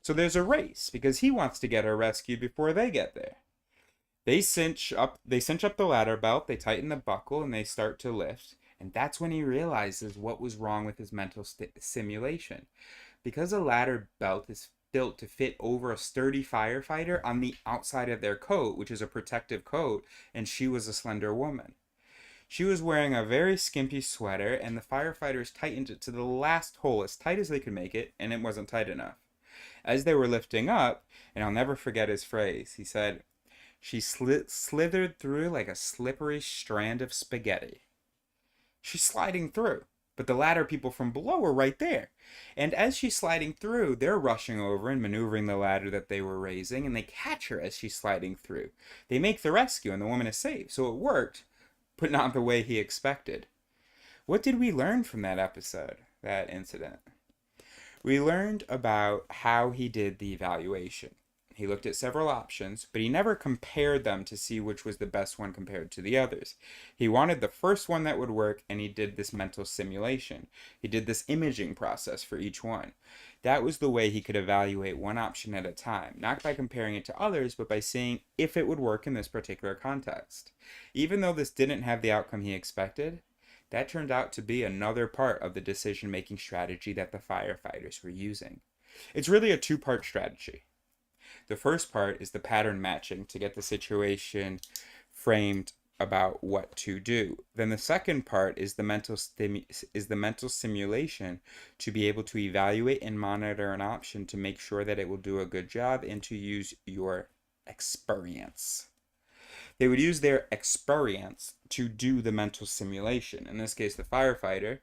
So there's a race because he wants to get her rescued before they get there. They cinch up the ladder belt, they tighten the buckle, and they start to lift. And that's when he realizes what was wrong with his mental simulation. Because a ladder belt is built to fit over a sturdy firefighter on the outside of their coat, which is a protective coat, and she was a slender woman. She was wearing a very skimpy sweater, and the firefighters tightened it to the last hole, as tight as they could make it, and it wasn't tight enough. As they were lifting up, and I'll never forget his phrase, he said, "She slithered through like a slippery strand of spaghetti." She's sliding through, but the ladder people from below are right there. And as she's sliding through, they're rushing over and maneuvering the ladder that they were raising, and they catch her as she's sliding through. They make the rescue, and the woman is saved. So it worked, but not the way he expected. What did we learn from that episode, that incident? We learned about how he did the evaluation. He looked at several options, but he never compared them to see which was the best one compared to the others. He wanted the first one that would work, and he did this mental simulation. He did this imaging process for each one. That was the way he could evaluate one option at a time, not by comparing it to others, but by seeing if it would work in this particular context. Even though this didn't have the outcome he expected, that turned out to be another part of the decision making strategy that the firefighters were using. It's really a two-part strategy. The first part is the pattern matching to get the situation framed about what to do. Then the second part is the mental simulation to be able to evaluate and monitor an option to make sure that it will do a good job and to use your experience. They would use their experience to do the mental simulation. In this case, the firefighter,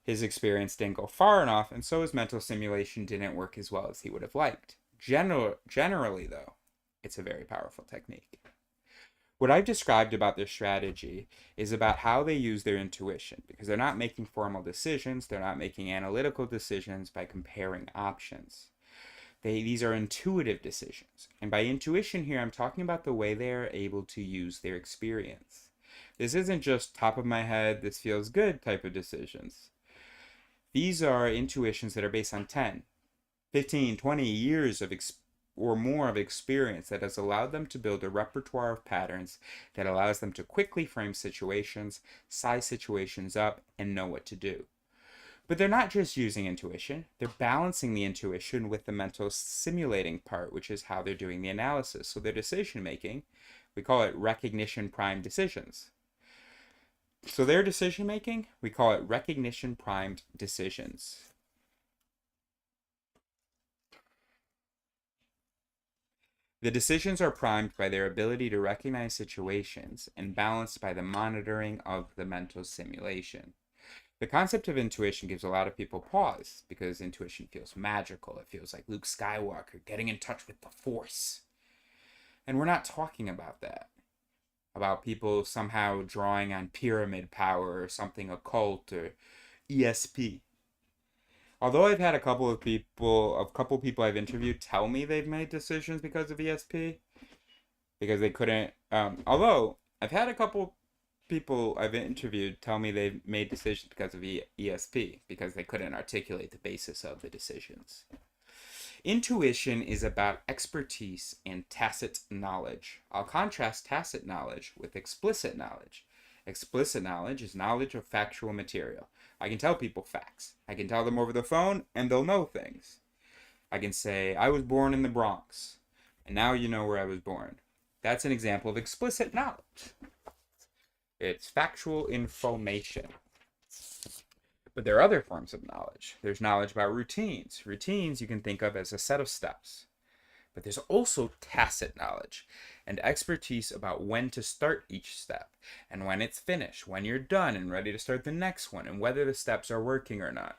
his experience didn't go far enough, and so his mental simulation didn't work as well as he would have liked. Generally, though, it's a very powerful technique. What I've described about their strategy is about how they use their intuition, because they're not making formal decisions, they're not making analytical decisions by comparing options. These are intuitive decisions. And by intuition here, I'm talking about the way they are able to use their experience. This isn't just top of my head, this feels good type of decisions. These are intuitions that are based on 10, 15, 20 years or more of experience that has allowed them to build a repertoire of patterns that allows them to quickly frame situations, size situations up, and know what to do. But they're not just using intuition, they're balancing the intuition with the mental simulating part, which is how they're doing the analysis. So their decision making, we call it recognition primed decisions. So their decision making, we call it recognition primed decisions. The decisions are primed by their ability to recognize situations and balanced by the monitoring of the mental simulation. The concept of intuition gives a lot of people pause because intuition feels magical. It feels like Luke Skywalker getting in touch with the Force. And we're not talking about that. About people somehow drawing on pyramid power or something occult or ESP. Although I've had a couple people I've interviewed tell me they've made decisions because of ESP, because they couldn't. Although I've had a couple people I've interviewed tell me they've made decisions because of ESP, because they couldn't articulate the basis of the decisions. Intuition is about expertise and tacit knowledge. I'll contrast tacit knowledge with explicit knowledge. Explicit knowledge is knowledge of factual material. I can tell people facts. I can tell them over the phone and they'll know things. I can say, I was born in the Bronx, and now you know where I was born. That's an example of explicit knowledge. It's factual information. But there are other forms of knowledge. There's knowledge about routines. Routines you can think of as a set of steps. But there's also tacit knowledge and expertise about when to start each step and when it's finished, when you're done and ready to start the next one, and whether the steps are working or not.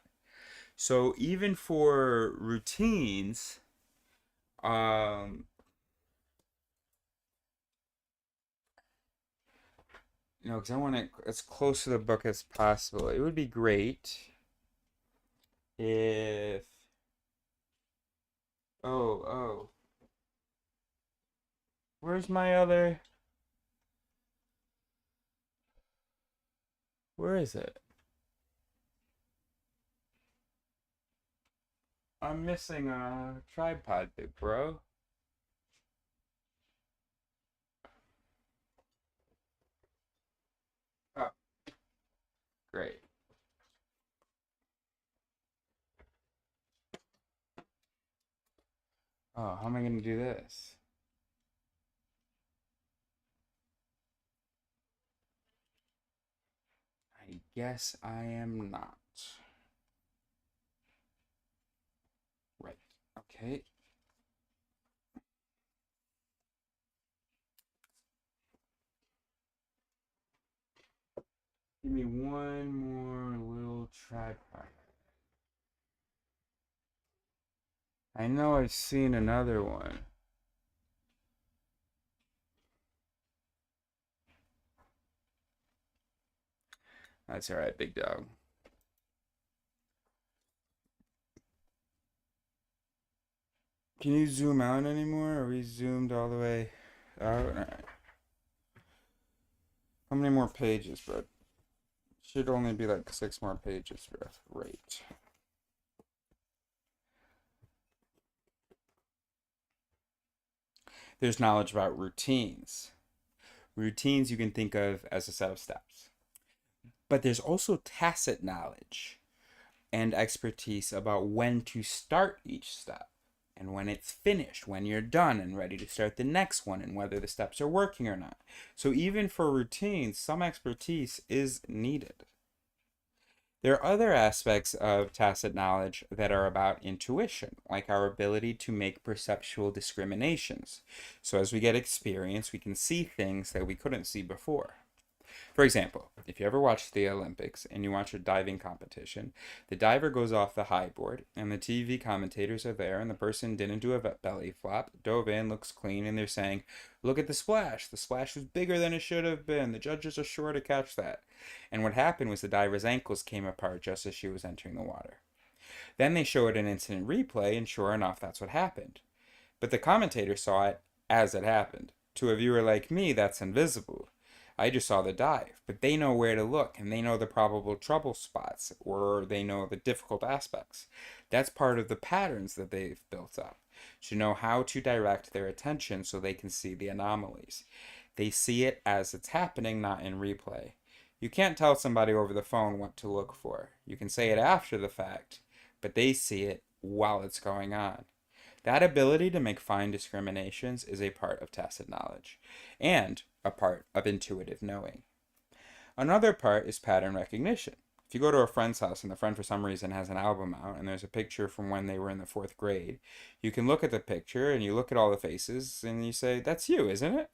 So even for routines, because I want it as close to the book as possible. It would be great if... Oh. Where's my other... Where is it? I'm missing a tripod, big bro. Oh, great. Oh, how am I going to do this? Yes, I am not. Right. Okay. Give me one more little tripod. I know I've seen another one. That's all right, big dog. Can you zoom out anymore? Are we zoomed all the way out? All right. How many more pages, bro? Should only be like 6 more pages, bro. Right. There's knowledge about routines. Routines you can think of as a set of steps. But there's also tacit knowledge and expertise about when to start each step and when it's finished, when you're done and ready to start the next one, and whether the steps are working or not. So, even for routines, some expertise is needed. There are other aspects of tacit knowledge that are about intuition, like our ability to make perceptual discriminations. So, as we get experience, we can see things that we couldn't see before. For example, if you ever watch the Olympics and you watch a diving competition, the diver goes off the high board and the TV commentators are there and the person didn't do a belly flop, dove in, looks clean, and they're saying, "Look at the splash. The splash was bigger than it should have been. The judges are sure to catch that." And what happened was the diver's ankles came apart just as she was entering the water. Then they show it an instant replay, and sure enough, that's what happened. But the commentator saw it as it happened. To a viewer like me, that's invisible. I just saw the dive, but they know where to look and they know the probable trouble spots or they know the difficult aspects. That's part of the patterns that they've built up to know how to direct their attention so they can see the anomalies. They see it as it's happening, not in replay. You can't tell somebody over the phone what to look for. You can say it after the fact, but they see it while it's going on. That ability to make fine discriminations is a part of tacit knowledge and a part of intuitive knowing. Another part is pattern recognition. If you go to a friend's house and the friend for some reason has an album out and there's a picture from when they were in the fourth grade, you can look at the picture and you look at all the faces and you say, "That's you, isn't it?"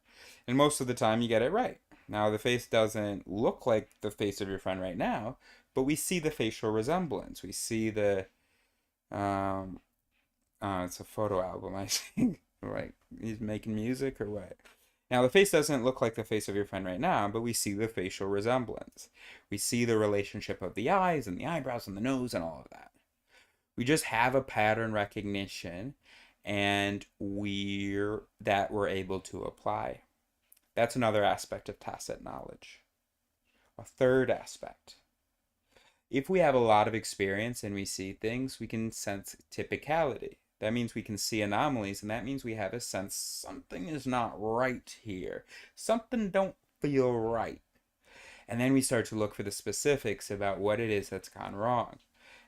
And most of the time you get it right. Now, the face doesn't look like the face of your friend right now, but we see the facial resemblance. We see the um, it's a photo album, I think. Like, he's making music or what? Now, the face doesn't look like the face of your friend right now, but we see the facial resemblance. We see the relationship of the eyes and the eyebrows and the nose and all of that. We just have a pattern recognition and we're able to apply. That's another aspect of tacit knowledge. A third aspect, if we have a lot of experience and we see things, we can sense typicality. That means we can see anomalies, and that means we have a sense something is not right here. Something don't feel right. And then we start to look for the specifics about what it is that's gone wrong.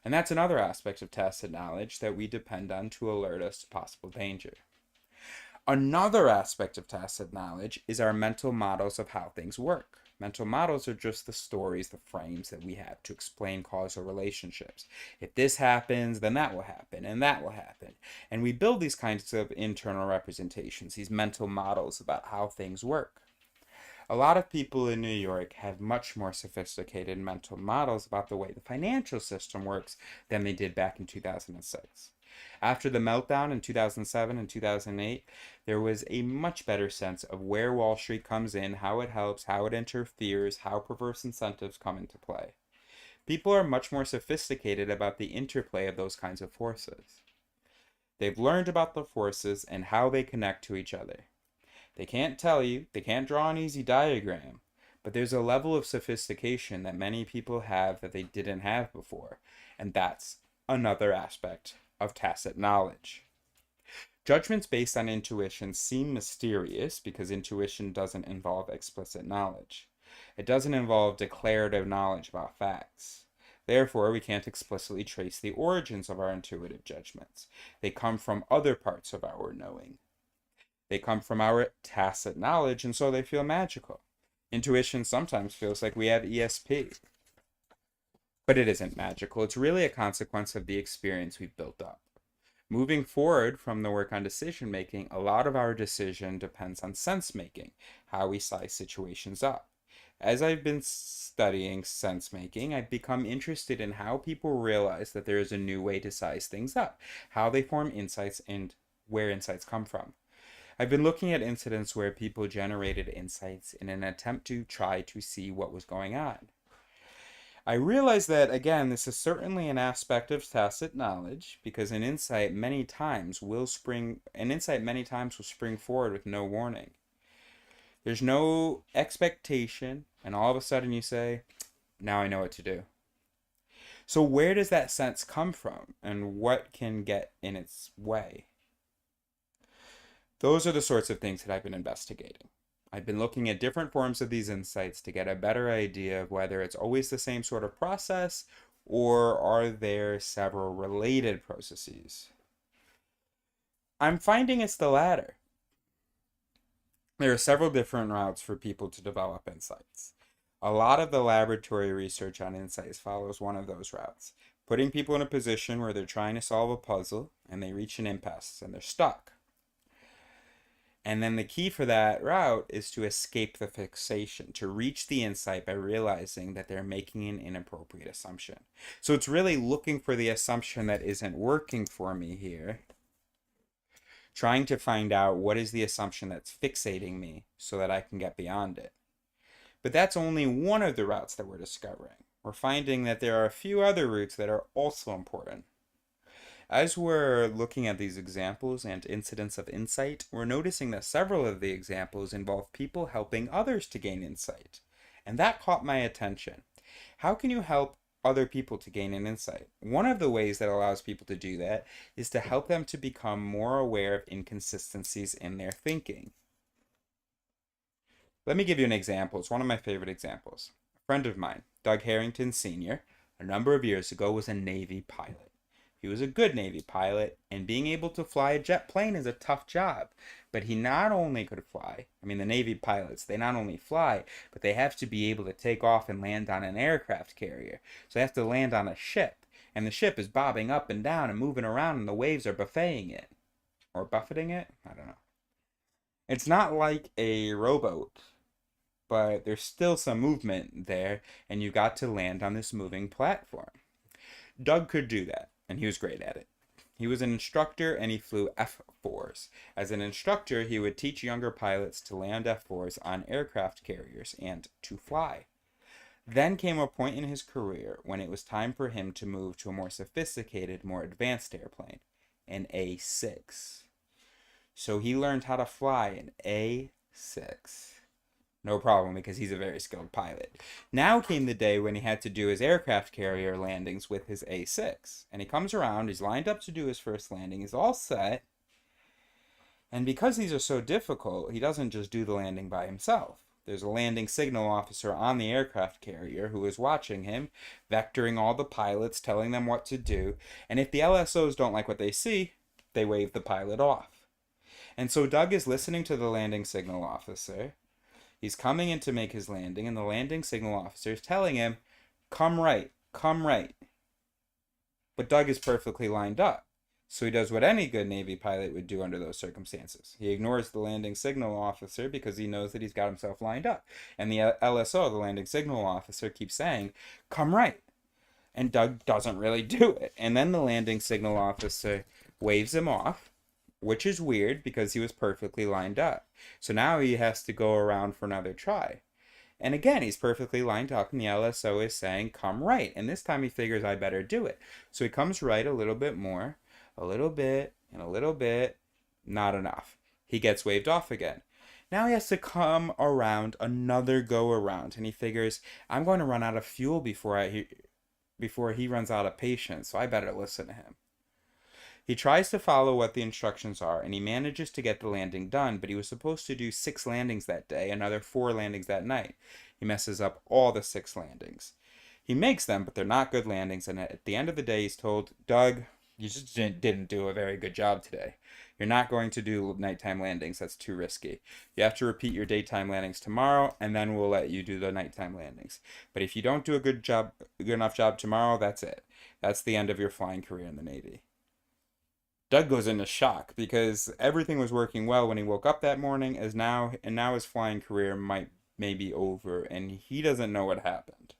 And that's another aspect of tacit knowledge that we depend on to alert us to possible danger. Another aspect of tacit knowledge is our mental models of how things work. Mental models are just the stories, the frames that we have to explain causal relationships. If this happens, then that will happen, and that will happen. And we build these kinds of internal representations, these mental models about how things work. A lot of people in New York have much more sophisticated mental models about the way the financial system works than they did back in 2006. After the meltdown in 2007 and 2008, there was a much better sense of where Wall Street comes in, how it helps, how it interferes, how perverse incentives come into play. People are much more sophisticated about the interplay of those kinds of forces. They've learned about the forces and how they connect to each other. They can't tell you, they can't draw an easy diagram, but there's a level of sophistication that many people have that they didn't have before, and that's another aspect of tacit knowledge. Judgments based on intuition seem mysterious because intuition doesn't involve explicit knowledge. It doesn't involve declarative knowledge about facts. Therefore, we can't explicitly trace the origins of our intuitive judgments. They come from other parts of our knowing. They come from our tacit knowledge, and so they feel magical. Intuition sometimes feels like we have ESP. But it isn't magical. It's really a consequence of the experience we've built up. Moving forward from the work on decision making, a lot of our decision depends on sense making, how we size situations up. As I've been studying sense making, I've become interested in how people realize that there is a new way to size things up, how they form insights, and where insights come from. I've been looking at incidents where people generated insights in an attempt to try to see what was going on. I realize that, again, this is certainly an aspect of tacit knowledge because an insight many times will spring forward with no warning. There's no expectation, and all of a sudden you say, now I know what to do. So where does that sense come from, and what can get in its way? Those are the sorts of things that I've been investigating. I've been looking at different forms of these insights to get a better idea of whether it's always the same sort of process or are there several related processes. I'm finding it's the latter. There are several different routes for people to develop insights. A lot of the laboratory research on insights follows one of those routes, putting people in a position where they're trying to solve a puzzle and they reach an impasse and they're stuck. And then the key for that route is to escape the fixation, to reach the insight by realizing that they're making an inappropriate assumption. So it's really looking for the assumption that isn't working for me here, trying to find out what is the assumption that's fixating me so that I can get beyond it. But that's only one of the routes that we're discovering. We're finding that there are a few other routes that are also important. As we're looking at these examples and incidents of insight, we're noticing that several of the examples involve people helping others to gain insight. And that caught my attention. How can you help other people to gain an insight? One of the ways that allows people to do that is to help them to become more aware of inconsistencies in their thinking. Let me give you an example. It's one of my favorite examples. A friend of mine, Doug Harrington Sr., a number of years ago was a Navy pilot. He was a good Navy pilot, and being able to fly a jet plane is a tough job. But he not only could fly, I mean, the Navy pilots, they not only fly, but they have to be able to take off and land on an aircraft carrier. So they have to land on a ship, and the ship is bobbing up and down and moving around, and the waves are buffeting it. Or buffeting it? I don't know. It's not like a rowboat, but there's still some movement there, and you got to land on this moving platform. Doug could do that, and he was great at it. He was an instructor and he flew F-4s. As an instructor, he would teach younger pilots to land F-4s on aircraft carriers and to fly. Then came a point in his career when it was time for him to move to a more sophisticated, more advanced airplane, an A-6. So he learned how to fly an A-6. No problem, because he's a very skilled pilot. Now came the day when he had to do his aircraft carrier landings with his A6. And he comes around, he's lined up to do his first landing, he's all set. And because these are so difficult, he doesn't just do the landing by himself. There's a landing signal officer on the aircraft carrier who is watching him, vectoring all the pilots, telling them what to do. And if the LSOs don't like what they see, they wave the pilot off. And so Doug is listening to the landing signal officer. He's coming in to make his landing, and the landing signal officer is telling him, come right, come right. But Doug is perfectly lined up. So he does what any good Navy pilot would do under those circumstances. He ignores the landing signal officer because he knows that he's got himself lined up. And the LSO, the landing signal officer, keeps saying, come right. And Doug doesn't really do it. And then the landing signal officer waves him off, which is weird because he was perfectly lined up. So now he has to go around for another try. And again, he's perfectly lined up, and the LSO is saying, come right. And this time he figures, I better do it. So he comes right a little bit more, a little bit, and a little bit. Not enough. He gets waved off again. Now he has to come around another go around, and he figures, I'm going to run out of fuel before he runs out of patience, so I better listen to him. He tries to follow what the instructions are, and he manages to get the landing done, but he was supposed to do 6 landings that day, another 4 landings that night. He messes up all the 6 landings. He makes them, but they're not good landings, and at the end of the day he's told, Doug, You just didn't do a very good job today. You're not going to do nighttime landings. That's too risky. You have to repeat your daytime landings tomorrow, and then we'll let you do the nighttime landings. But if you don't do a good enough job tomorrow, that's it. That's the end of your flying career in the Navy. Doug goes into shock because everything was working well when he woke up that morning, as now his flying career might maybe over, and he doesn't know what happened.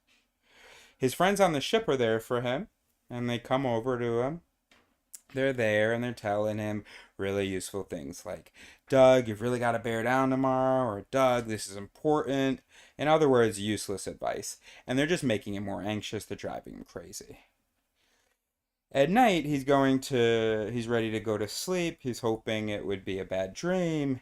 His friends on the ship are there for him, and they come over to him. They're there and they're telling him really useful things like, Doug, you've really got to bear down tomorrow, or Doug, this is important. In other words, useless advice. And they're just making him more anxious. They're driving him crazy. At night, he's ready to go to sleep. He's hoping it would be a bad dream.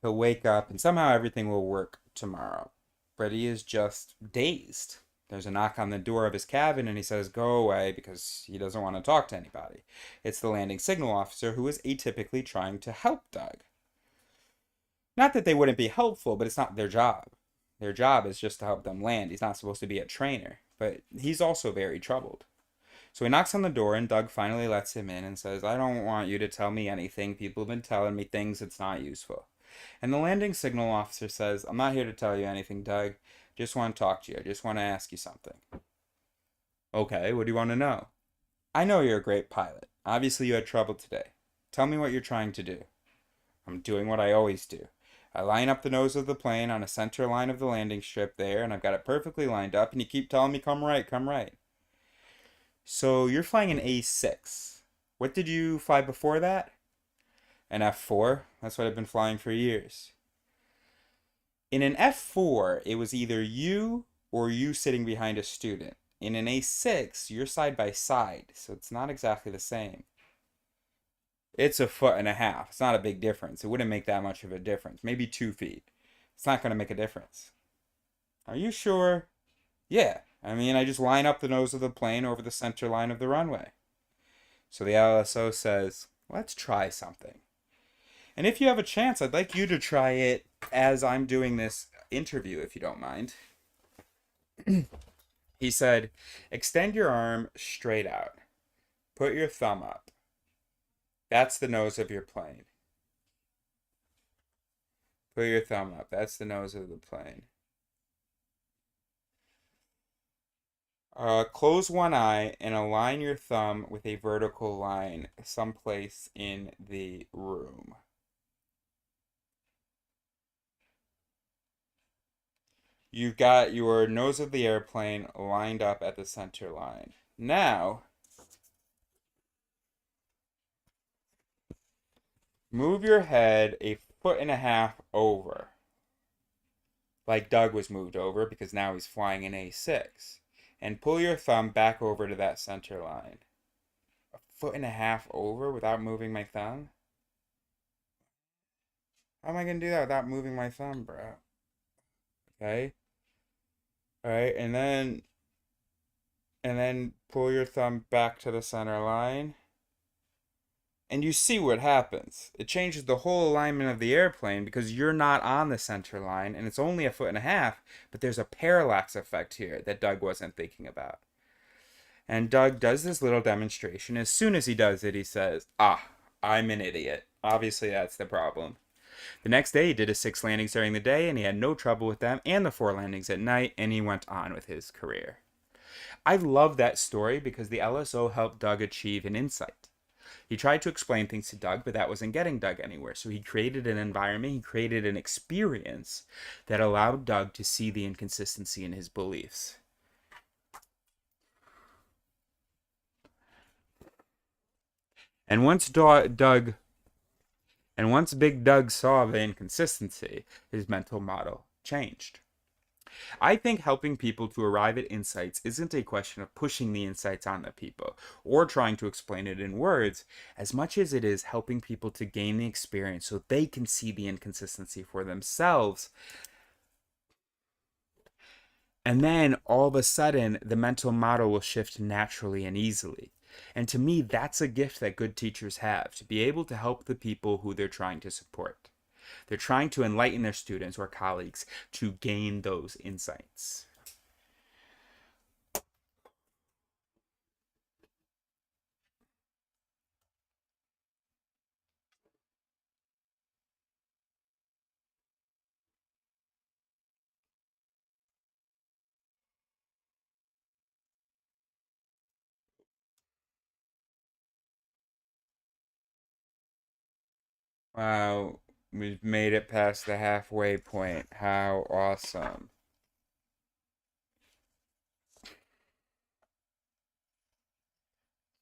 He'll wake up and somehow everything will work tomorrow. But he is just dazed. There's a knock on the door of his cabin and he says, "Go away," because he doesn't want to talk to anybody. It's the landing signal officer who is atypically trying to help Doug. Not that they wouldn't be helpful, but it's not their job. Their job is just to help them land. He's not supposed to be a trainer. But he's also very troubled. So he knocks on the door and Doug finally lets him in and says, "I don't want you to tell me anything. People have been telling me things that's not useful." And the landing signal officer says, "I'm not here to tell you anything, Doug. Just want to talk to you. I just want to ask you something." "Okay, what do you want to know?" "I know you're a great pilot. Obviously you had trouble today. Tell me what you're trying to do." "I'm doing what I always do. I line up the nose of the plane on a center line of the landing strip there, and I've got it perfectly lined up, and you keep telling me come right, come right." "So you're flying an A6. What did you fly before that?" "An F4. That's what I've been flying for years." "In an F4, it was either you or you sitting behind a student. In an A6, you're side by side, so it's not exactly the same." "It's a foot and a half. It's not a big difference. It wouldn't make that much of a difference. Maybe 2 feet. It's not going to make a difference." "Are you sure?" "Yeah. I mean, I just line up the nose of the plane over the center line of the runway." So the LSO says, "Let's try something. And if you have a chance, I'd like you to try it as I'm doing this interview, if you don't mind." He said, "Extend your arm straight out. Put your thumb up. That's the nose of your plane. Put your thumb up. That's the nose of the plane. Close one eye and align your thumb with a vertical line someplace in the room." You've got your nose of the airplane lined up at the center line. Now, move your head a foot and a half over, like Doug was moved over because now he's flying an A6. And pull your thumb back over to that center line. A foot and a half over without moving my thumb? How am I going to do that without moving my thumb, bro? Okay. All right, and then pull your thumb back to the center line. And you see what happens. It changes the whole alignment of the airplane because you're not on the center line and it's only a foot and a half, but there's a parallax effect here that Doug wasn't thinking about. And Doug does this little demonstration. As soon as he does it, he says, "Ah, I'm an idiot. Obviously, that's the problem." The next day, he did his 6 landings during the day, and he had no trouble with them, and the 4 landings at night, and he went on with his career. I love that story because the LSO helped Doug achieve an insight. He tried to explain things to Doug, but that wasn't getting Doug anywhere. So he created an environment, he created an experience that allowed Doug to see the inconsistency in his beliefs. And once Doug and once Big Doug saw the inconsistency, his mental model changed. I think helping people to arrive at insights isn't a question of pushing the insights on the people or trying to explain it in words, as much as it is helping people to gain the experience so they can see the inconsistency for themselves. And then all of a sudden, the mental model will shift naturally and easily. And to me, that's a gift that good teachers have, to be able to help the people who they're trying to support. They're trying to enlighten their students or colleagues to gain those insights. Wow, we've made it past the halfway point. How awesome.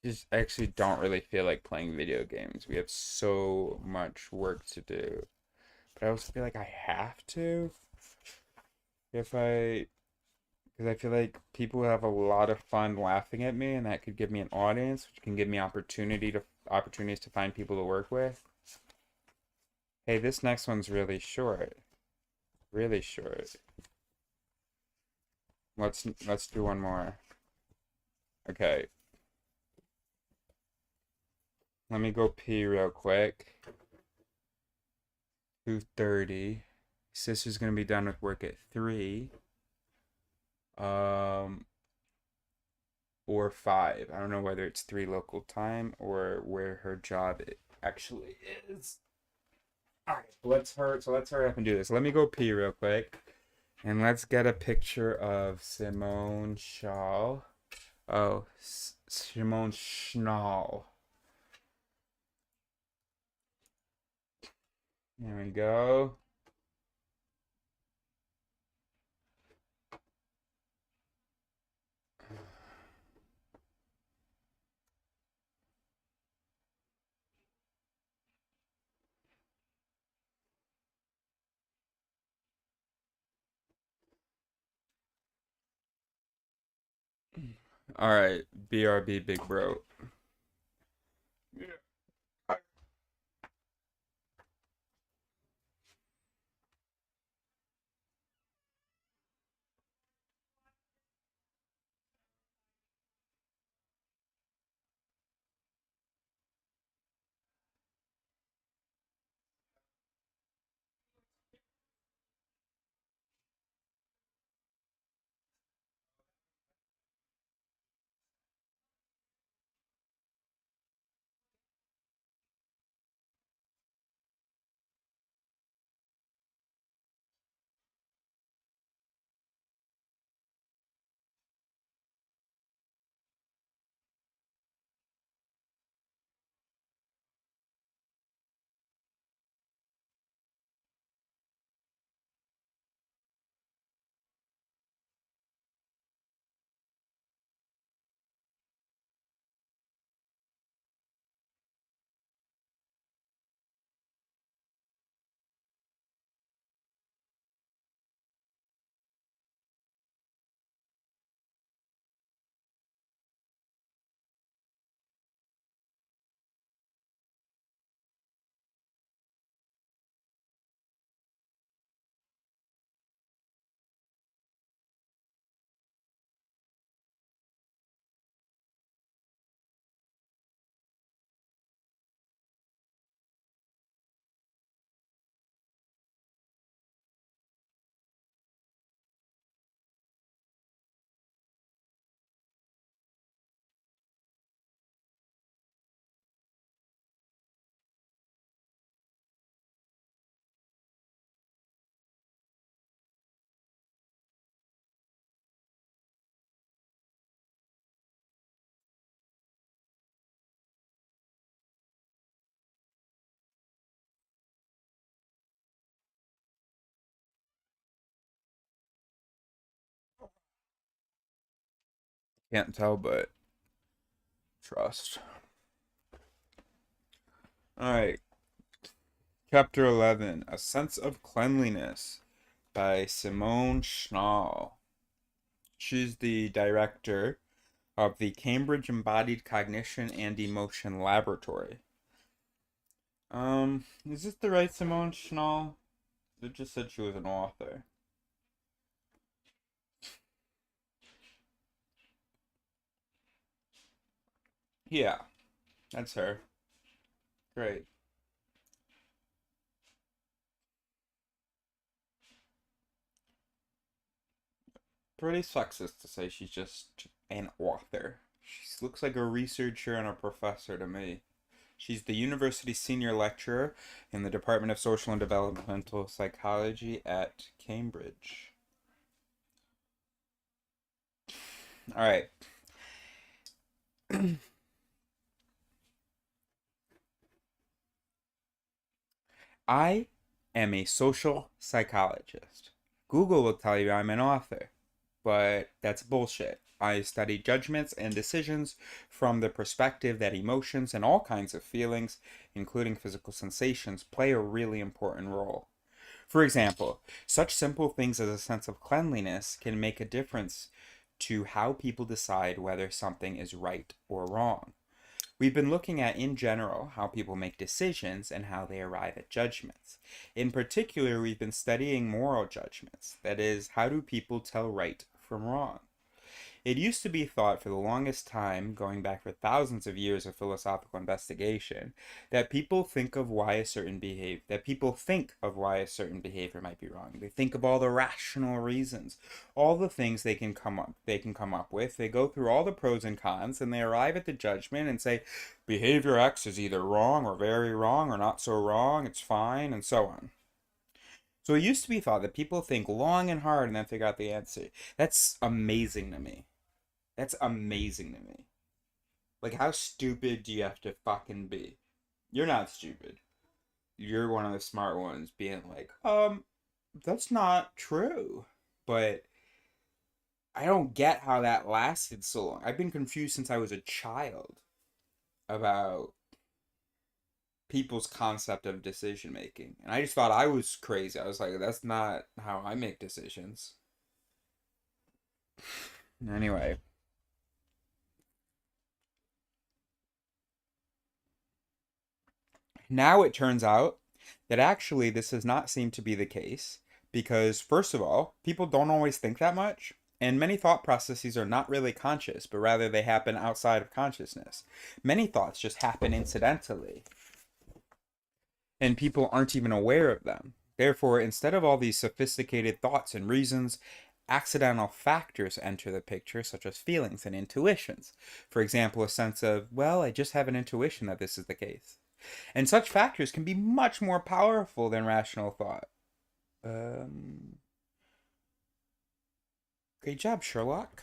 Just actually don't really feel like playing video games. We have so much work to do. But I also feel like I have to if I because I feel like people have a lot of fun laughing at me and that could give me an audience, which can give me opportunities to find people to work with. Hey, this next one's really short. Really short. Let's do one more. Okay. Let me go pee real quick. 2:30. Sister's gonna be done with work at 3. Um, or 5. I don't know whether it's 3 local time or where her job actually is. Alright, let's hurry up and do this. Let me go pee real quick. And let's get a picture of Simone Shaw. Oh, Simone Schnall. There we go. Alright, BRB Big Bro. Can't tell, but trust. Alright, Chapter 11, A Sense of Cleanliness by Simone Schnall. She's the director of the Cambridge Embodied Cognition and Emotion Laboratory. Is this the right Simone Schnall? It just said she was an author. Yeah, that's her. Great. Pretty sexist to say she's just an author. She looks like a researcher and a professor to me. She's the university senior lecturer in the Department of Social and Developmental Psychology at Cambridge. All right. I am a social psychologist. Google will tell you I'm an author, but that's bullshit. I study judgments and decisions from the perspective that emotions and all kinds of feelings, including physical sensations, play a really important role. For example, such simple things as a sense of cleanliness can make a difference to how people decide whether something is right or wrong. We've been looking at, in general, how people make decisions and how they arrive at judgments. In particular, we've been studying moral judgments. That is, how do people tell right from wrong? It used to be thought for the longest time, going back for thousands of years of philosophical investigation, that people think of why a certain behavior might be wrong. They think of all the rational reasons, all the things they can come up with. They go through all the pros and cons and they arrive at the judgment and say behavior X is either wrong or very wrong or not so wrong, it's fine, and so on. So it used to be thought that people think long and hard and then figure out the answer. That's amazing to me. That's amazing to me. Like, how stupid do you have to fucking be? You're not stupid. You're one of the smart ones being like, that's not true. But I don't get how that lasted so long. I've been confused since I was a child about people's concept of decision making. And I just thought I was crazy. I was like, that's not how I make decisions. Anyway, now it turns out that actually this does not seem to be the case because, first of all, people don't always think that much, and many thought processes are not really conscious, but rather they happen outside of consciousness. Many thoughts just happen incidentally, and people aren't even aware of them. Therefore, instead of all these sophisticated thoughts and reasons, accidental factors enter the picture, such as feelings and intuitions. For example, a sense of, well, I just have an intuition that this is the case. And such factors can be much more powerful than rational thought. Um, Great job, Sherlock.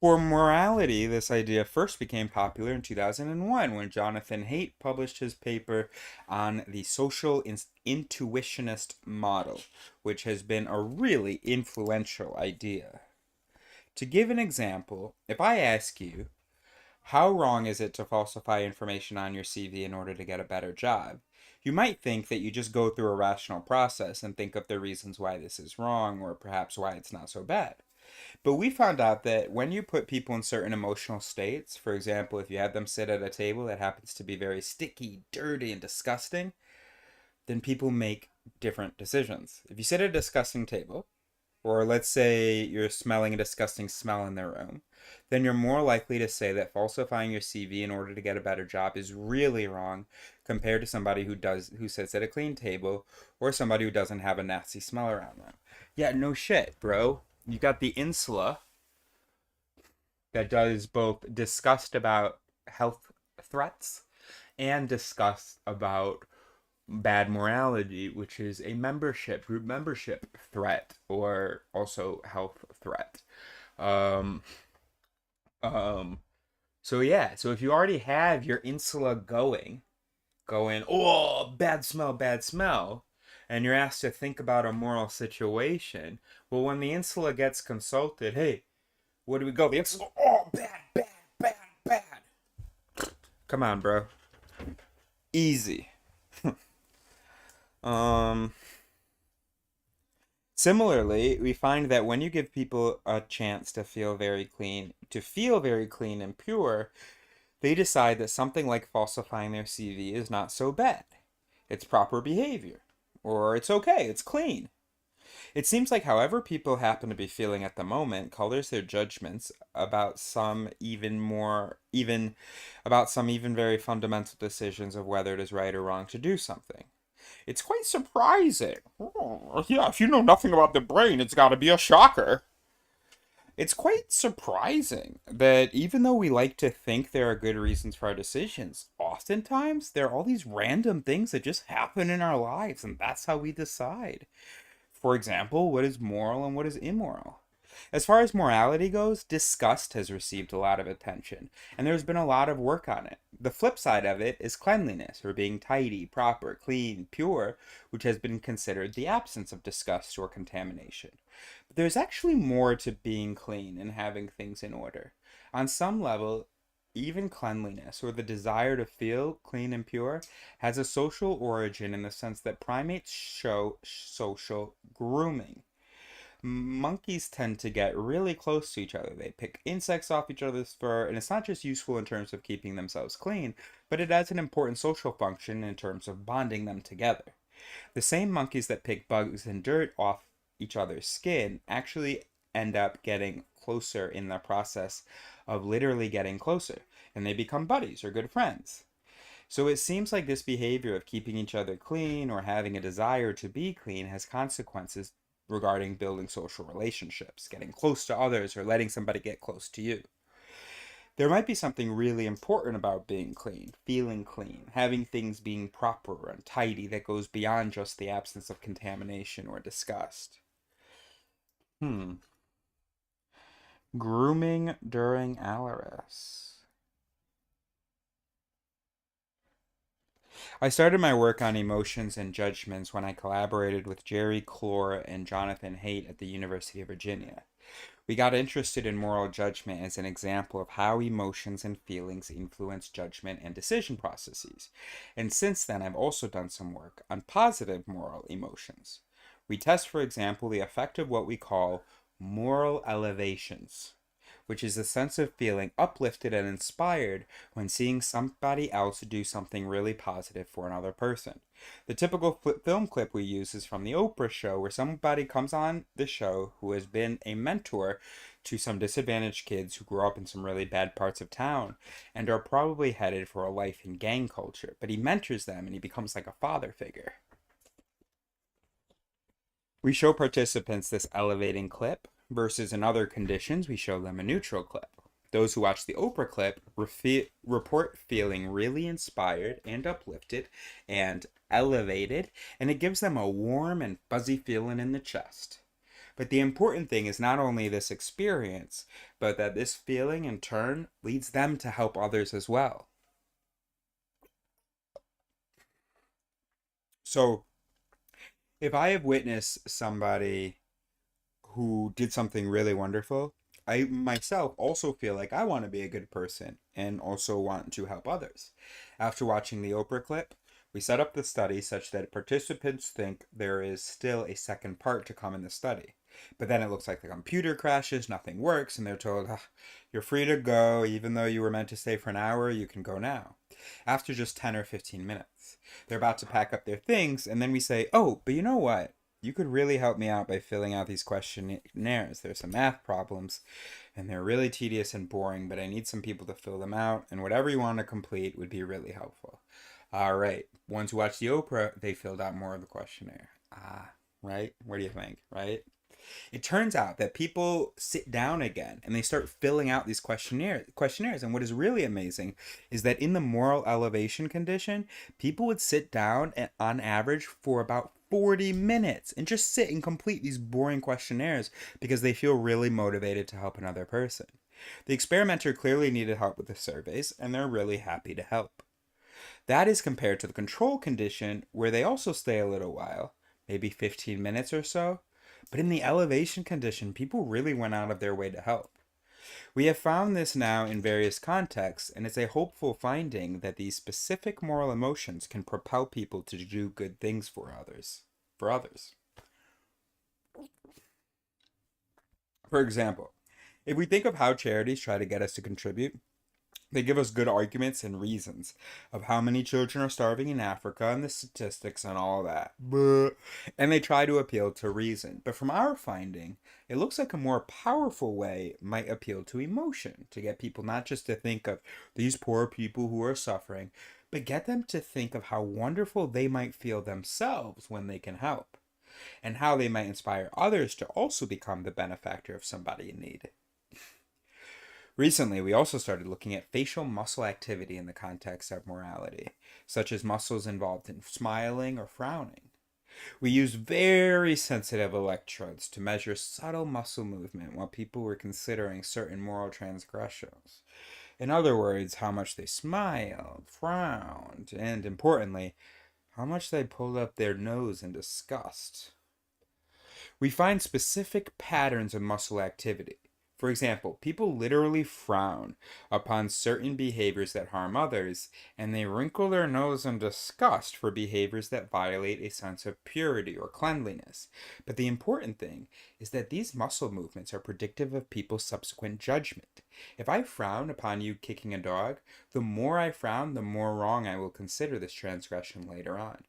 For morality, this idea first became popular in 2001 when Jonathan Haidt published his paper on the social intuitionist model, which has been a really influential idea. To give an example, if I ask you, how wrong is it to falsify information on your CV in order to get a better job? You might think that you just go through a rational process and think of the reasons why this is wrong or perhaps why it's not so bad. But we found out that when you put people in certain emotional states, for example, if you have them sit at a table that happens to be very sticky, dirty, and disgusting, then people make different decisions. If you sit at a disgusting table, or let's say you're smelling a disgusting smell in their room, then you're more likely to say that falsifying your CV in order to get a better job is really wrong compared to somebody who sits at a clean table or somebody who doesn't have a nasty smell around them. Yeah, no shit, bro. You got the insula that does both disgust about health threats and disgust about bad morality, which is a group membership threat, or also health threat. Um, um, so yeah, so if you already have your insula going, oh, bad smell, and you're asked to think about a moral situation, well, when the insula gets consulted, hey, where do we go? The insula, oh, bad. Come on, bro. Easy. Um, Similarly, we find that when you give people a chance to feel very clean and pure, they decide that something like falsifying their CV is not so bad. It's proper behavior. Or it's okay, it's clean. It seems like however people happen to be feeling at the moment colors their judgments about some even very fundamental decisions of whether it is right or wrong to do something. It's quite surprising. Oh, yeah, if you know nothing about the brain, it's got to be a shocker. It's quite surprising that even though we like to think there are good reasons for our decisions, oftentimes there are all these random things that just happen in our lives, and that's how we decide. For example, what is moral and what is immoral? As far as morality goes, disgust has received a lot of attention, and there's been a lot of work on it. The flip side of it is cleanliness, or being tidy, proper, clean, pure, which has been considered the absence of disgust or contamination. But there's actually more to being clean and having things in order. On some level, even cleanliness, or the desire to feel clean and pure, has a social origin in the sense that primates show social grooming. Monkeys tend to get really close to each other. They pick insects off each other's fur, and it's not just useful in terms of keeping themselves clean, but it has an important social function in terms of bonding them together. The same monkeys that pick bugs and dirt off each other's skin actually end up getting closer in the process of literally getting closer, and they become buddies or good friends. So it seems like this behavior of keeping each other clean or having a desire to be clean has consequences regarding building social relationships, getting close to others, or letting somebody get close to you. There might be something really important about being clean, feeling clean, having things being proper and tidy that goes beyond just the absence of contamination or disgust. Hmm. Grooming during Alaris. I started my work on emotions and judgments when I collaborated with Jerry Clore and Jonathan Haidt at the University of Virginia. We got interested in moral judgment as an example of how emotions and feelings influence judgment and decision processes. And since then, I've also done some work on positive moral emotions. We test, for example, the effect of what we call moral elevations, which is the sense of feeling uplifted and inspired when seeing somebody else do something really positive for another person. The typical film clip we use is from the Oprah show, where somebody comes on the show who has been a mentor to some disadvantaged kids who grew up in some really bad parts of town and are probably headed for a life in gang culture. But he mentors them and he becomes like a father figure. We show participants this elevating clip versus in other conditions, we show them a neutral clip. Those who watch the Oprah clip report feeling really inspired and uplifted and elevated, and it gives them a warm and fuzzy feeling in the chest. But the important thing is not only this experience, but that this feeling in turn leads them to help others as well. So, if I have witnessed somebody who did something really wonderful, I myself also feel like I want to be a good person and also want to help others. After watching the Oprah clip, we set up the study such that participants think there is still a second part to come in the study. But then it looks like the computer crashes, nothing works, and they're told, "Ah, you're free to go, even though you were meant to stay for an hour, you can go now." After just 10 or 15 minutes. They're about to pack up their things, and then we say, "Oh, but you know what? You could really help me out by filling out these questionnaires. There's some math problems, and they're really tedious and boring, but I need some people to fill them out, and whatever you want to complete would be really helpful." All right. Ones who watched the Oprah, they filled out more of the questionnaire. Ah, right? What do you think, right? It turns out that people sit down again and they start filling out these questionnaires. And what is really amazing is that in the moral elevation condition, people would sit down and, on average for about 40 minutes and just sit and complete these boring questionnaires because they feel really motivated to help another person. The experimenter clearly needed help with the surveys, and they're really happy to help. That is compared to the control condition, where they also stay a little while, maybe 15 minutes or so. But in the elevation condition, people really went out of their way to help. We have found this now in various contexts, and it's a hopeful finding that these specific moral emotions can propel people to do good things for others. For others. For example, if we think of how charities try to get us to contribute, they give us good arguments and reasons of how many children are starving in Africa and the statistics and all that. And they try to appeal to reason. But from our finding, it looks like a more powerful way might appeal to emotion, to get people not just to think of these poor people who are suffering, but get them to think of how wonderful they might feel themselves when they can help, and how they might inspire others to also become the benefactor of somebody in need. Recently, we also started looking at facial muscle activity in the context of morality, such as muscles involved in smiling or frowning. We used very sensitive electrodes to measure subtle muscle movement while people were considering certain moral transgressions. In other words, how much they smiled, frowned, and importantly, how much they pulled up their nose in disgust. We find specific patterns of muscle activity. For example, people literally frown upon certain behaviors that harm others, and they wrinkle their nose in disgust for behaviors that violate a sense of purity or cleanliness. But the important thing is that these muscle movements are predictive of people's subsequent judgment. If I frown upon you kicking a dog, the more I frown, the more wrong I will consider this transgression later on.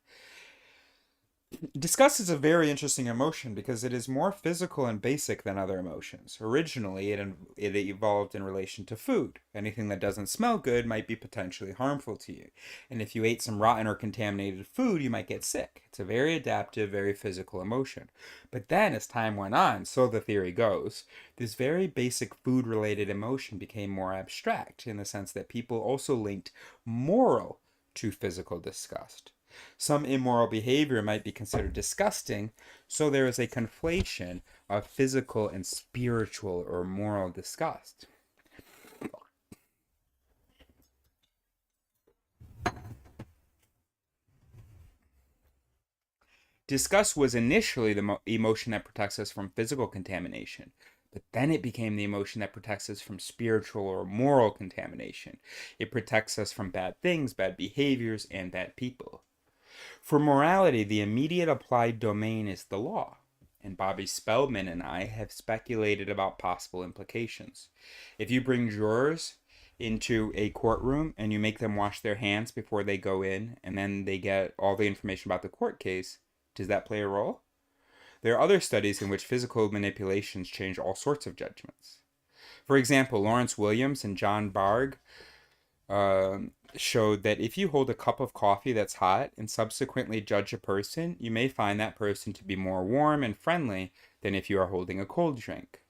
Disgust is a very interesting emotion because it is more physical and basic than other emotions. Originally, it evolved in relation to food. Anything that doesn't smell good might be potentially harmful to you. And if you ate some rotten or contaminated food, you might get sick. It's a very adaptive, very physical emotion. But then, as time went on, so the theory goes, this very basic food related emotion became more abstract in the sense that people also linked moral to physical disgust. Some immoral behavior might be considered disgusting, so there is a conflation of physical and spiritual or moral disgust. Disgust was initially the emotion that protects us from physical contamination, but then it became the emotion that protects us from spiritual or moral contamination. It protects us from bad things, bad behaviors, and bad people. For morality, the immediate applied domain is the law, and Bobby Spellman and I have speculated about possible implications. If you bring jurors into a courtroom and you make them wash their hands before they go in, and then they get all the information about the court case, does that play a role? There are other studies in which physical manipulations change all sorts of judgments. For example, Lawrence Williams and John Bargh showed that if you hold a cup of coffee that's hot and subsequently judge a person, you may find that person to be more warm and friendly than if you are holding a cold drink.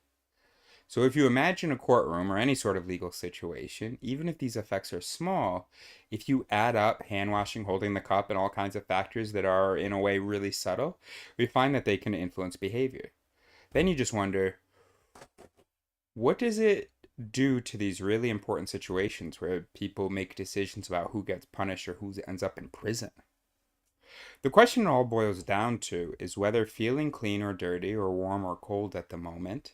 So if you imagine a courtroom or any sort of legal situation, even if these effects are small, if you add up hand washing, holding the cup, and all kinds of factors that are in a way really subtle, we find that they can influence behavior. Then you just wonder, what does it do to these really important situations where people make decisions about who gets punished or who ends up in prison? The question it all boils down to is whether feeling clean or dirty or warm or cold at the moment,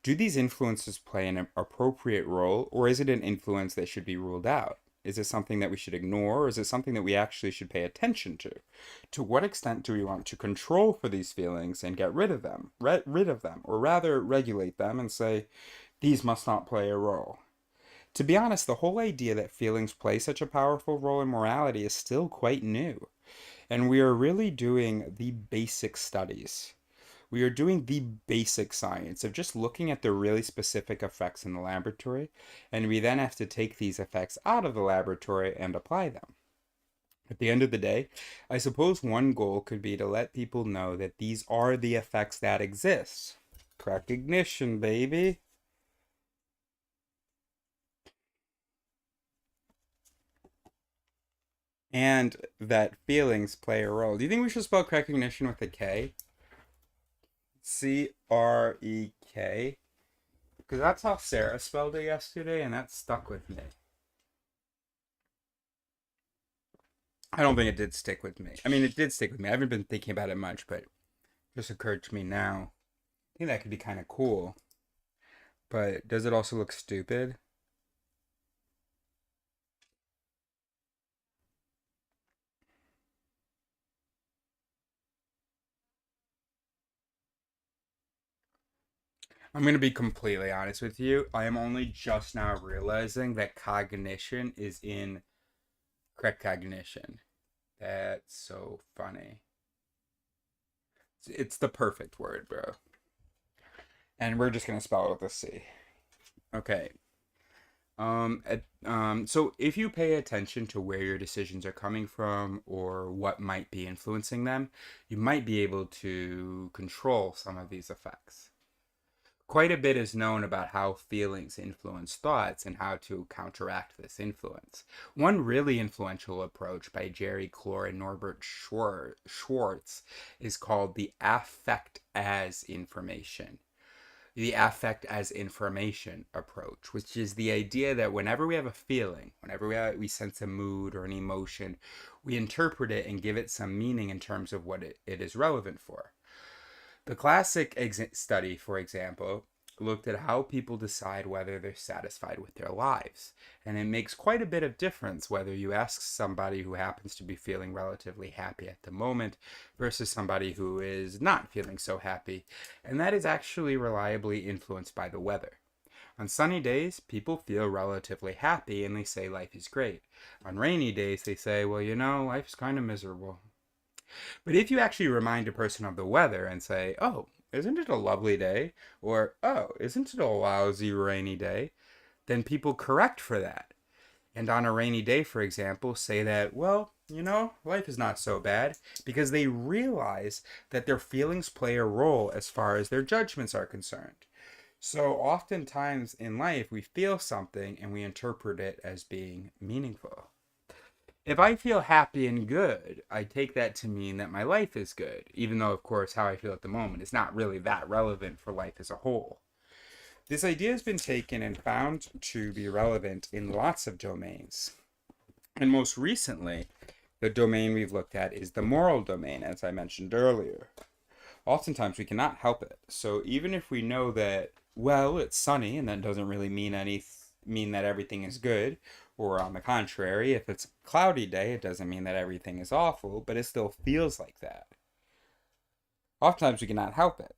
do these influences play an appropriate role, or is it an influence that should be ruled out? Is it something that we should ignore, or is it something that we actually should pay attention to? To what extent do we want to control for these feelings and get rid of them? Rid of them, or rather regulate them and say, these must not play a role. To be honest, the whole idea that feelings play such a powerful role in morality is still quite new. And we are really doing the basic studies. We are doing the basic science of just looking at the really specific effects in the laboratory, and we then have to take these effects out of the laboratory and apply them. At the end of the day, I suppose one goal could be to let people know that these are the effects that exist. Recognition, baby. And that feelings play a role. Do you think we should spell recognition with a K? Crek? Because that's how Sarah spelled it yesterday, and that stuck with me. I don't think it did stick with me. I mean, it did stick with me. I haven't been thinking about it much, but it just occurred to me now. I think that could be kind of cool. But does it also look stupid? I'm going to be completely honest with you. I am only just now realizing that cognition is in cognition. That's so funny. It's the perfect word, bro. And we're just going to spell it with a C. Okay. So if you pay attention to where your decisions are coming from or what might be influencing them, you might be able to control some of these effects. Quite a bit is known about how feelings influence thoughts and how to counteract this influence. One really influential approach by Jerry Clore and Norbert Schwartz is called the affect as information. The affect as information approach, which is the idea that whenever we have a feeling, whenever we sense a mood or an emotion, we interpret it and give it some meaning in terms of what it is relevant for. The classic study, for example, looked at how people decide whether they're satisfied with their lives. And it makes quite a bit of difference whether you ask somebody who happens to be feeling relatively happy at the moment versus somebody who is not feeling so happy. And that is actually reliably influenced by the weather. On sunny days, people feel relatively happy and they say life is great. On rainy days, they say, well, life's kind of miserable. But if you actually remind a person of the weather and say, oh, isn't it a lovely day? Or, oh, isn't it a lousy rainy day? Then people correct for that. And on a rainy day, for example, say that, well, life is not so bad because they realize that their feelings play a role as far as their judgments are concerned. So oftentimes in life, we feel something and we interpret it as being meaningful. If I feel happy and good, I take that to mean that my life is good, even though, of course, how I feel at the moment is not really that relevant for life as a whole. This idea has been taken and found to be relevant in lots of domains. And most recently, the domain we've looked at is the moral domain, as I mentioned earlier. Oftentimes, we cannot help it. So even if we know that, well, it's sunny, and that doesn't really mean that everything is good, or on the contrary, if it's a cloudy day, it doesn't mean that everything is awful, but it still feels like that. Oftentimes we cannot help it.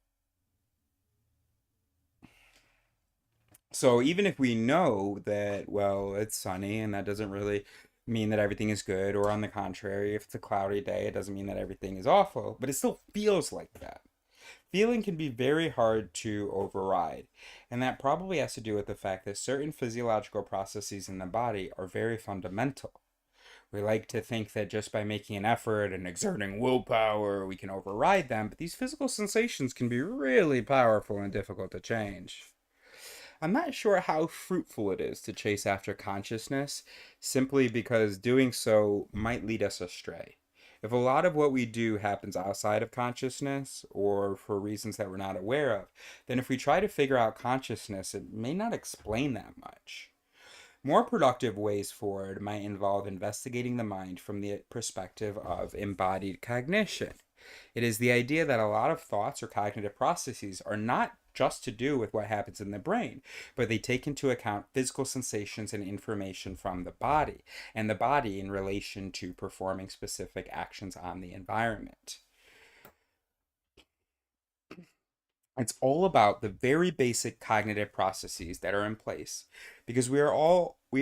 So even if we know that, well, it's sunny and that doesn't really mean that everything is good, or on the contrary, if it's a cloudy day, it doesn't mean that everything is awful, but it still feels like that. Feeling can be very hard to override, and that probably has to do with the fact that certain physiological processes in the body are very fundamental. We like to think that just by making an effort and exerting willpower, we can override them, but these physical sensations can be really powerful and difficult to change. I'm not sure how fruitful it is to chase after consciousness simply because doing so might lead us astray. If a lot of what we do happens outside of consciousness or for reasons that we're not aware of, then if we try to figure out consciousness, it may not explain that much. More productive ways forward might involve investigating the mind from the perspective of embodied cognition. It is the idea that a lot of thoughts or cognitive processes are not just to do with what happens in the brain, but they take into account physical sensations and information from the body, and the body in relation to performing specific actions on the environment. It's all about the very basic cognitive processes that are in place because we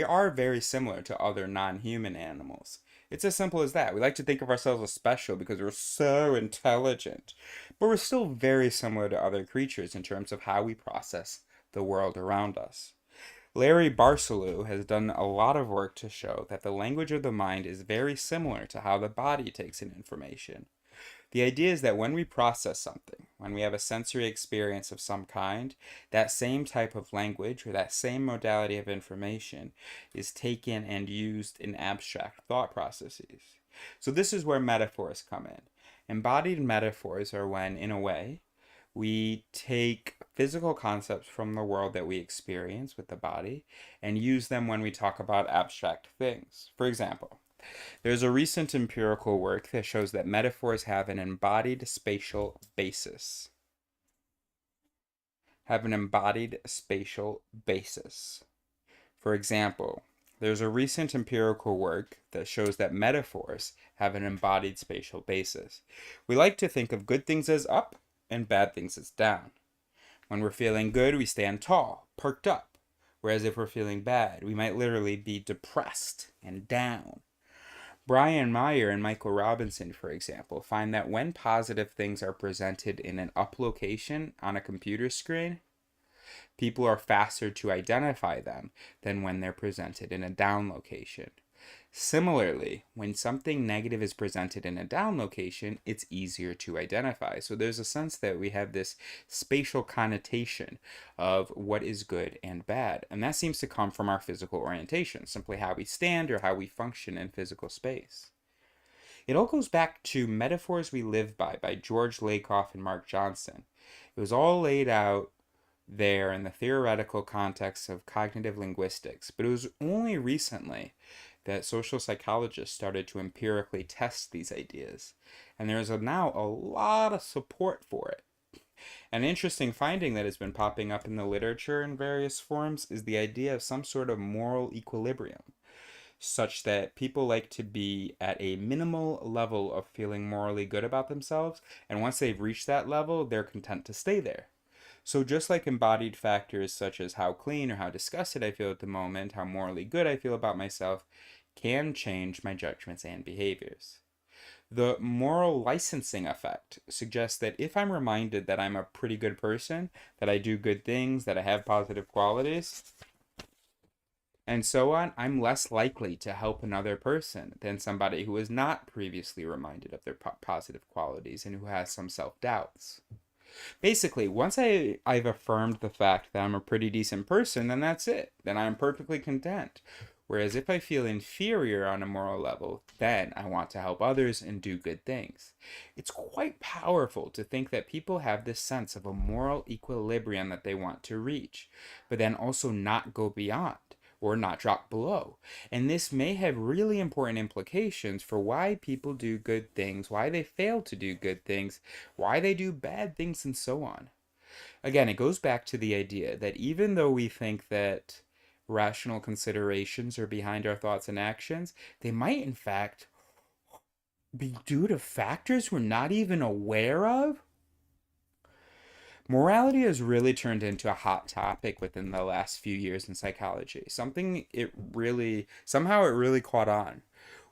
are very similar to other non-human animals. It's as simple as that. We like to think of ourselves as special because we're so intelligent, but we're still very similar to other creatures in terms of how we process the world around us. Larry Barsalou has done a lot of work to show that the language of the mind is very similar to how the body takes in information. The idea is that when we process something, when we have a sensory experience of some kind, that same type of language or that same modality of information is taken and used in abstract thought processes. So this is where metaphors come in. Embodied metaphors are when, in a way, we take physical concepts from the world that we experience with the body and use them when we talk about abstract things. For example, there's a recent empirical work that shows that metaphors have an embodied spatial basis. For example, there's a recent empirical work that shows that metaphors have an embodied spatial basis. We like to think of good things as up and bad things as down. When we're feeling good, we stand tall, perked up. Whereas if we're feeling bad, we might literally be depressed and down. Brian Meyer and Michael Robinson, for example, find that when positive things are presented in an up location on a computer screen, people are faster to identify them than when they're presented in a down location. Similarly, when something negative is presented in a down location, it's easier to identify. So there's a sense that we have this spatial connotation of what is good and bad. And that seems to come from our physical orientation, simply how we stand or how we function in physical space. It all goes back to Metaphors We Live by George Lakoff and Mark Johnson. It was all laid out there in the theoretical context of cognitive linguistics, but it was only recently that social psychologists started to empirically test these ideas. And there's now a lot of support for it. An interesting finding that has been popping up in the literature in various forms is the idea of some sort of moral equilibrium, such that people like to be at a minimal level of feeling morally good about themselves, and once they've reached that level, they're content to stay there. So just like embodied factors such as how clean or how disgusted I feel at the moment, how morally good I feel about myself, can change my judgments and behaviors. The moral licensing effect suggests that if I'm reminded that I'm a pretty good person, that I do good things, that I have positive qualities, and so on, I'm less likely to help another person than somebody who is not previously reminded of their positive qualities and who has some self doubts. Basically, once I've affirmed the fact that I'm a pretty decent person, then that's it. Then I'm perfectly content. Whereas if I feel inferior on a moral level, then I want to help others and do good things. It's quite powerful to think that people have this sense of a moral equilibrium that they want to reach, but then also not go beyond or not drop below. And this may have really important implications for why people do good things, why they fail to do good things, why they do bad things, and so on. Again, it goes back to the idea that even though we think that rational considerations are behind our thoughts and actions, they might in fact be due to factors we're not even aware of. Morality has really turned into a hot topic within the last few years in psychology. Somehow it really caught on.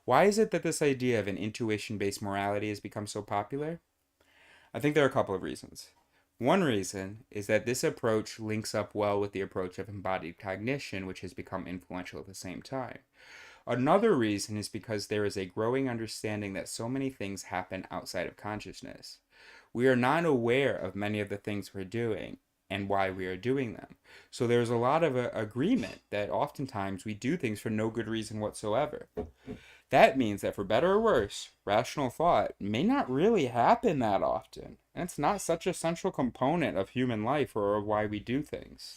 Why is it that this idea of an intuition based morality has become so popular? I think there are a couple of reasons. One reason is that this approach links up well with the approach of embodied cognition, which has become influential at the same time. Another reason is because there is a growing understanding that so many things happen outside of consciousness. We are not aware of many of the things we're doing and why we are doing them. So there's a lot of agreement that oftentimes we do things for no good reason whatsoever. That means that for better or worse, rational thought may not really happen that often. And it's not such a central component of human life or of why we do things.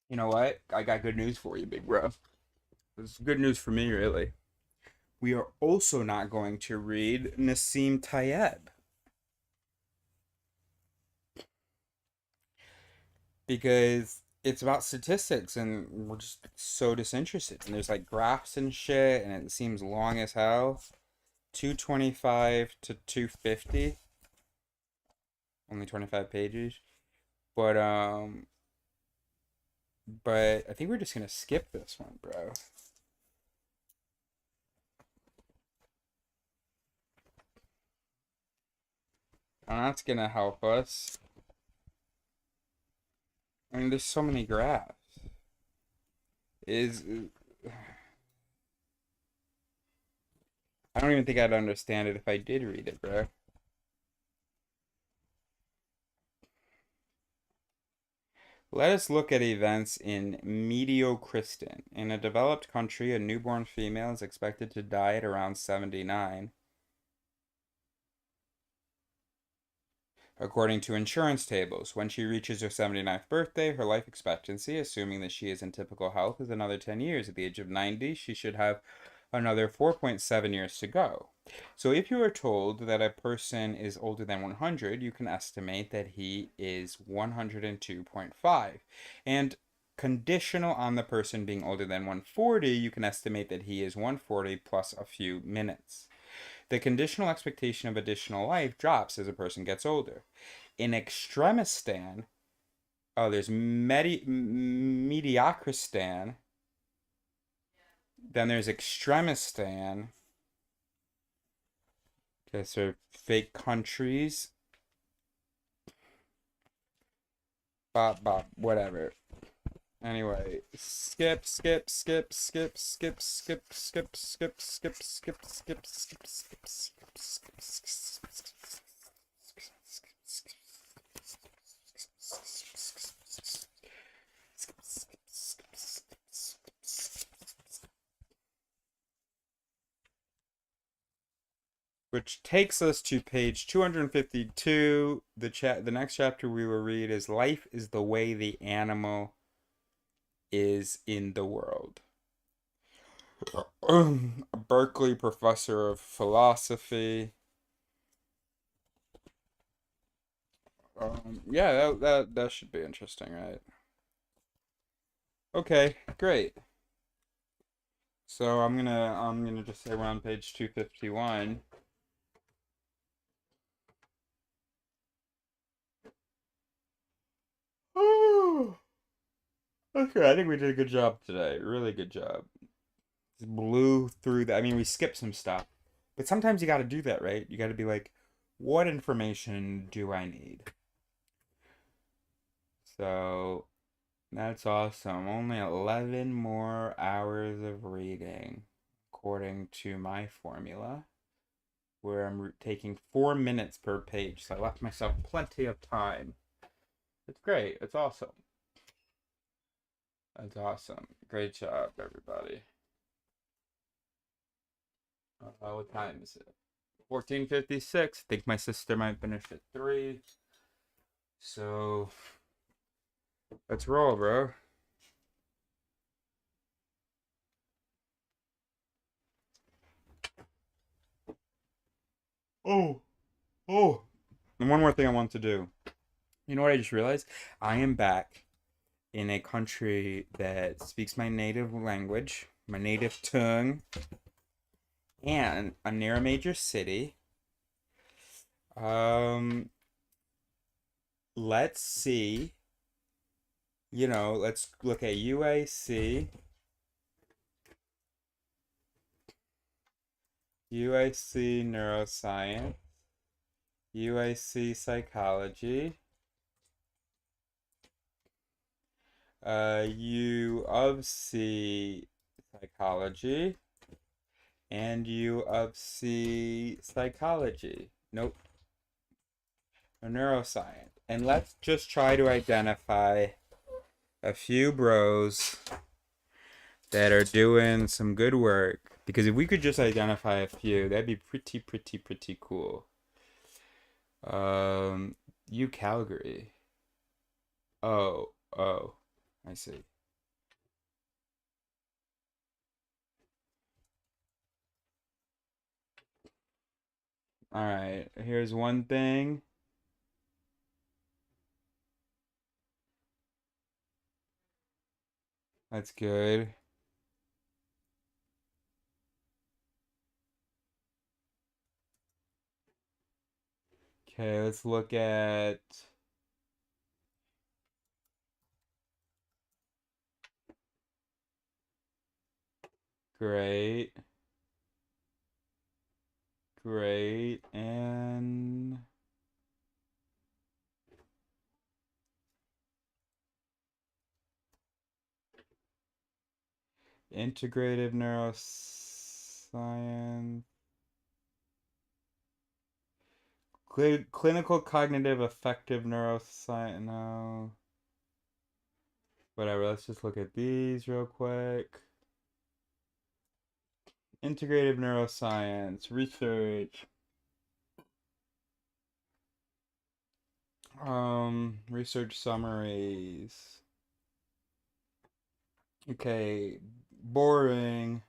You know what? I got good news for you, big bro. It's good news for me, really. We are also not going to read Nassim Tayeb because it's about statistics and we're just so disinterested. And there's like graphs and shit, and it seems long as hell. 225 to 250, only 25 pages. But but I think we're just gonna skip this one, bro. And that's gonna help us. I mean, there's so many graphs. Is I don't even think I'd understand it if I did read it, bro. Let us look at events in Mediocristan. In a developed country, a newborn female is expected to die at around 79. According to insurance tables, when she reaches her 79th birthday, her life expectancy, assuming that she is in typical health, is another 10 years. At the age of 90, she should have another 4.7 years to go. So if you are told that a person is older than 100, you can estimate that he is 102.5. And conditional on the person being older than 140, you can estimate that he is 140 plus a few minutes. The conditional expectation of additional life drops as a person gets older. In extremistan, there's mediocristan, then there's extremistan. Okay, so fake countries. Bop, bop, whatever. Anyway, skip, skip, skip, skip, skip, skip, skip, skip, skip, skip, skip, skip, skip, skip, which takes us to page 252. The next chapter we will read is Life is the Way the Animal is in the World. A Berkeley professor of philosophy. Yeah, that should be interesting, right? Okay, great. So I'm gonna just say we're on page 251. Oh, okay, I think we did a good job today. Really good job. Just blew through that. I mean, we skipped some stuff, but sometimes you got to do that, right? You got to be like, what information do I need? So that's awesome. Only 11 more hours of reading, according to my formula, where I'm taking 4 minutes per page. So I left myself plenty of time. It's great. It's awesome. That's awesome. Great job, everybody. What time is it? 14:56. Think my sister might finish at 3. So let's roll, bro. Oh, oh. And one more thing I want to do. You know what I just realized? I am back in a country that speaks my native language, my native tongue, and I'm near a major city. Um, let's see. Let's look at UIC, UIC neuroscience, UIC psychology, U of C psychology, and U of C psychology. Nope, neuroscience. And let's just try to identify a few bros that are doing some good work. Because if we could just identify a few, that'd be pretty, pretty, pretty cool. Um, U Calgary. Oh, oh, I see. All right, here's one thing. That's good. Okay, let's look at great, great, and integrative neuroscience, clinical cognitive affective neuroscience. No, whatever. Let's just look at these real quick. Integrative neuroscience research. Research summaries. Okay, boring,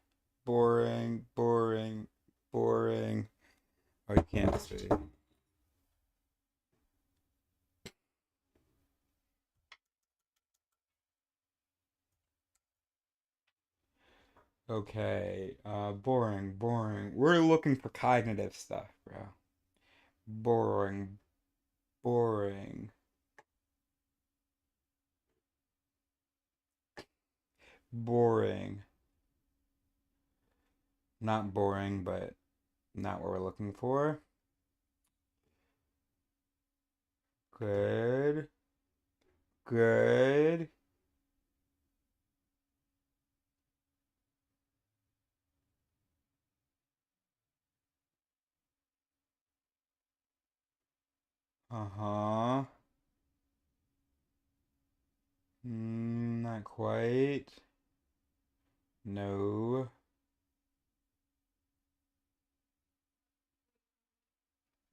boring, boring, boring. Oh, you can't see. Okay, boring, boring. We're looking for cognitive stuff, bro. Boring, boring, boring. Not boring, but not what we're looking for. Good, good. Uh-huh. Not quite. No.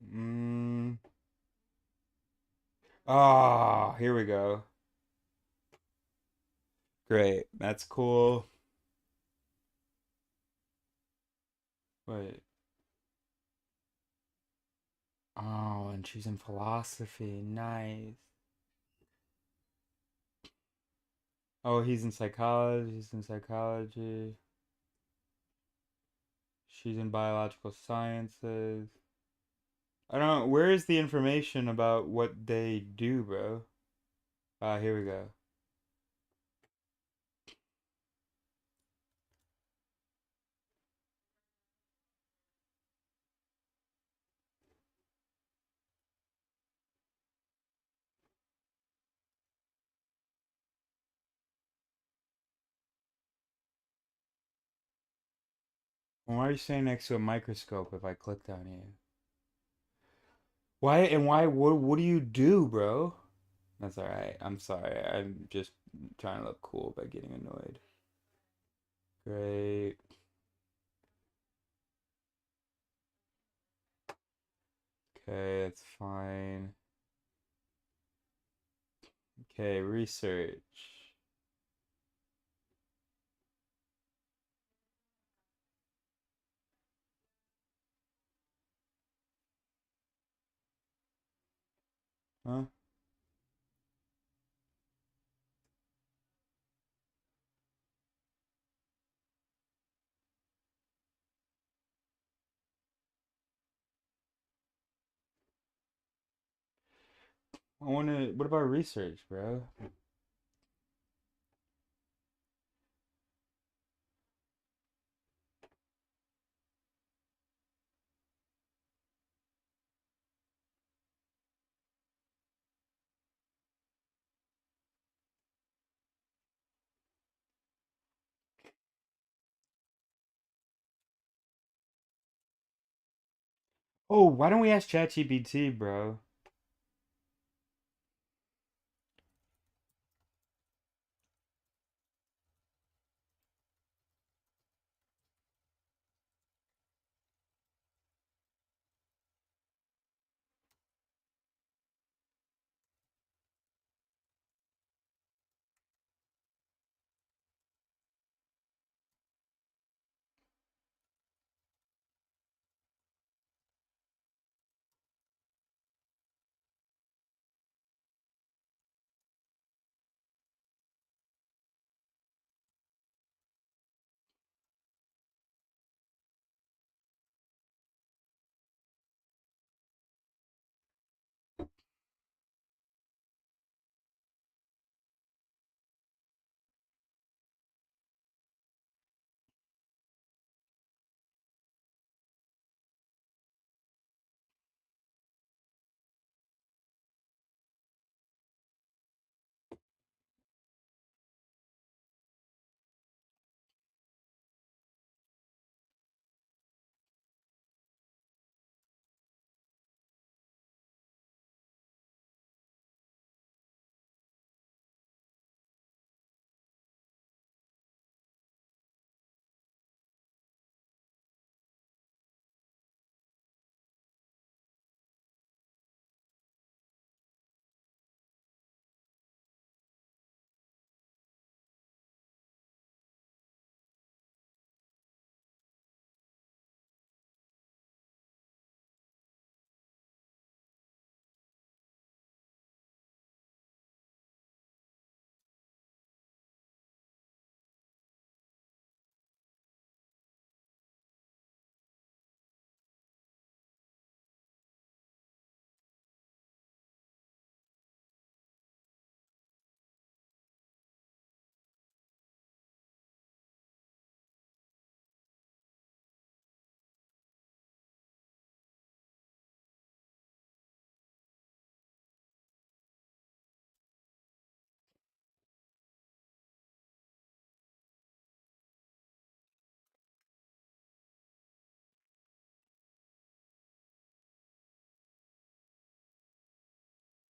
Mm. Ah, here we go. Great. That's cool. Wait. Oh, and she's in philosophy. Nice. Oh, he's in psychology. He's in psychology. She's in biological sciences. I don't know. Where is the information about what they do, bro? Ah, here we go. Why are you standing next to a microscope if I clicked on you? Why and why? What do you do, bro? That's all right. I'm sorry. I'm just trying to look cool by getting annoyed. Great. Okay, that's fine. Okay, research. Huh? I want to. What about research, bro? Oh, why don't we ask ChatGPT, bro?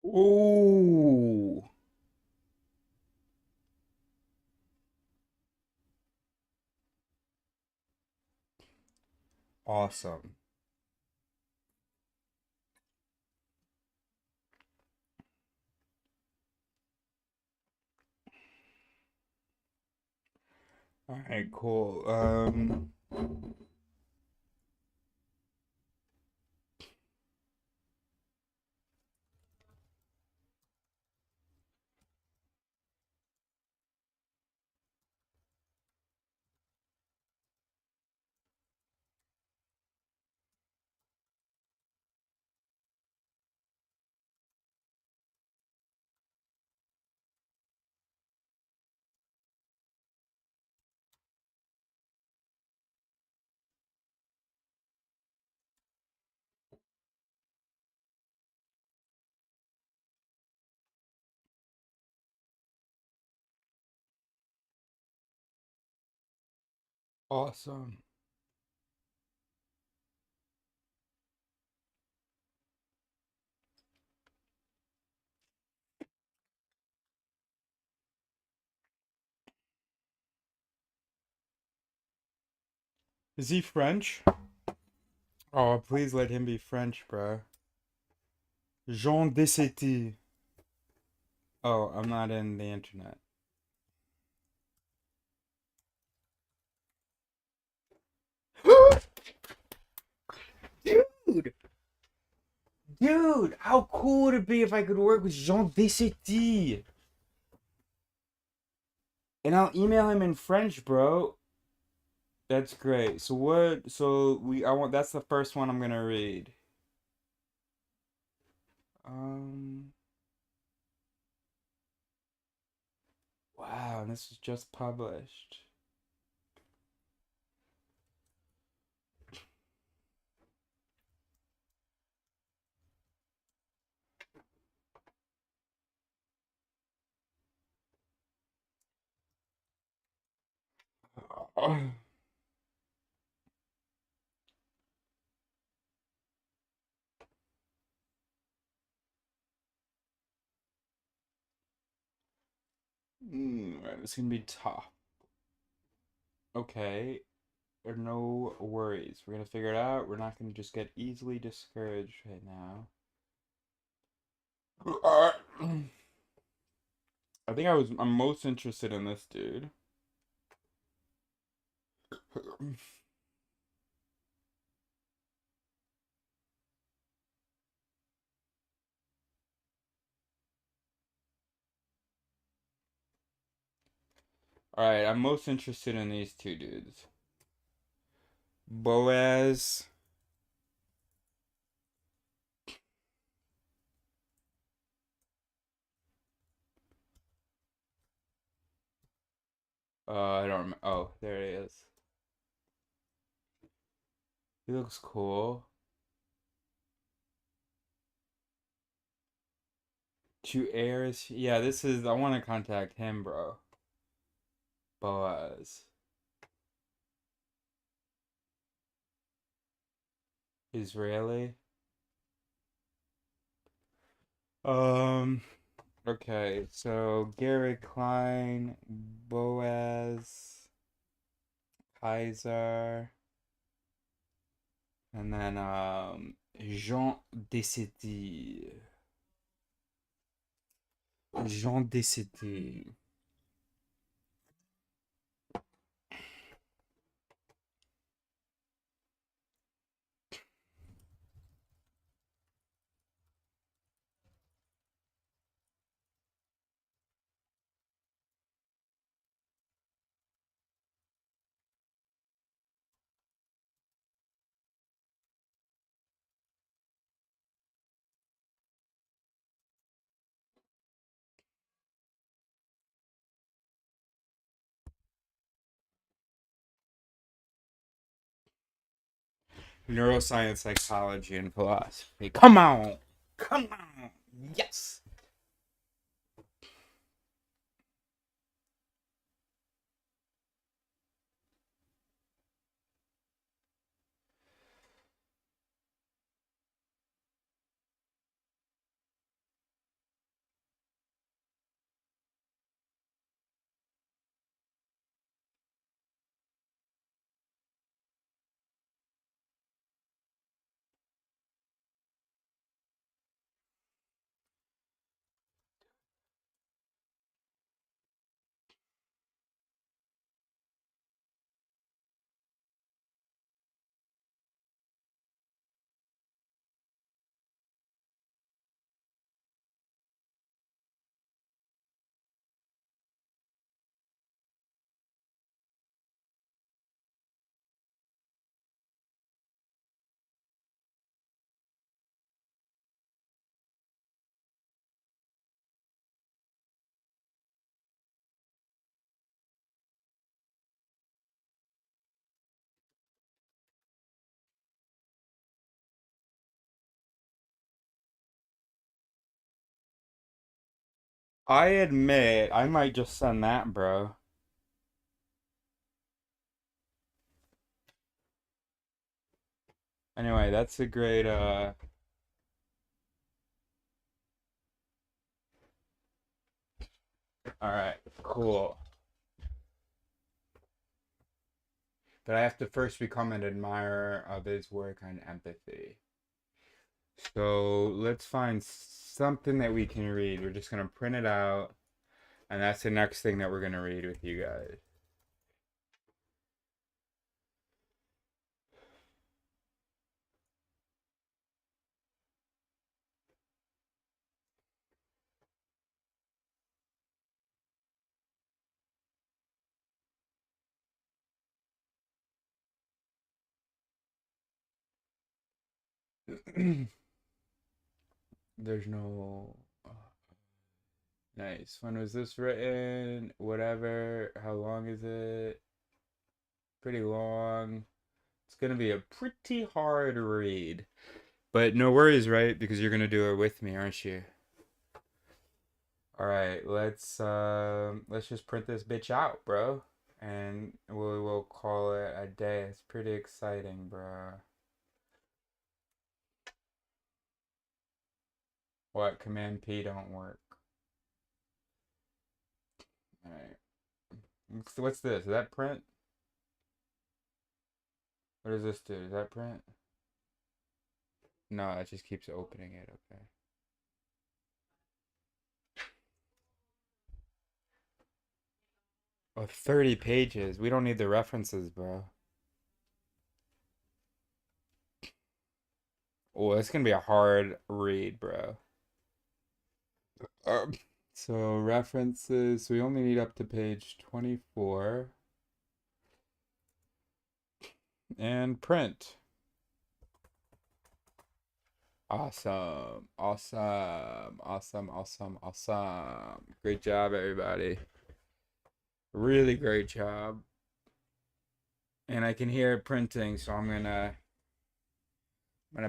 Ooh, awesome. All right, cool. Awesome. Is he French? Oh, please let him be French, bro. Jean Desetti. Oh, I'm not in the internet. Dude, dude, how cool would it be if I could work with Jean Desetti? And I'll email him in French, bro. That's great. So what? So we, I want. That's the first one I'm gonna read. Um. Wow, this was just published. Right, it's gonna be tough. Okay, no worries. We're gonna figure it out. We're not gonna just get easily discouraged right now. I think I'm most interested in this dude. All right, I'm most interested in these two dudes. Boaz. I don't remember. Oh, there he is. He looks cool. Two heirs. Yeah, this is. I want to contact him, bro. Boaz. Israeli. Um. Okay, so Garrett Klein, Boaz, Kaiser, and then Jean Desetti. Jean Desetti. Neuroscience, psychology, and philosophy. Come on! Come on! Yes! I admit, I might just send that, bro. Anyway, that's a great all right, cool. But I have to first become an admirer of his work on empathy. So let's find something that we can read. We're just gonna print it out, and that's the next thing that we're gonna read with you guys. There's no nice. When was this written? Whatever. How long is it? Pretty long. It's gonna be a pretty hard read. But no worries, right? Because you're gonna do it with me, aren't you? All right, let's just print this bitch out, bro, and we'll call it a day. It's pretty exciting, bro. What Command P don't work? All right, what's this? Is that print? What does this do? Is that print? No, it just keeps opening it. Okay. Oh, 30 pages. We don't need the references, bro. Oh, it's gonna be a hard read, bro. Um, so references, we only need up to page 24 and print. Awesome. Awesome. Awesome. Awesome. Awesome. Great job, everybody. Really great job. And I can hear it printing, so I'm gonna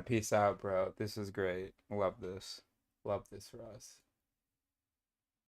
peace out, bro. This is great. Love this. Love this for us.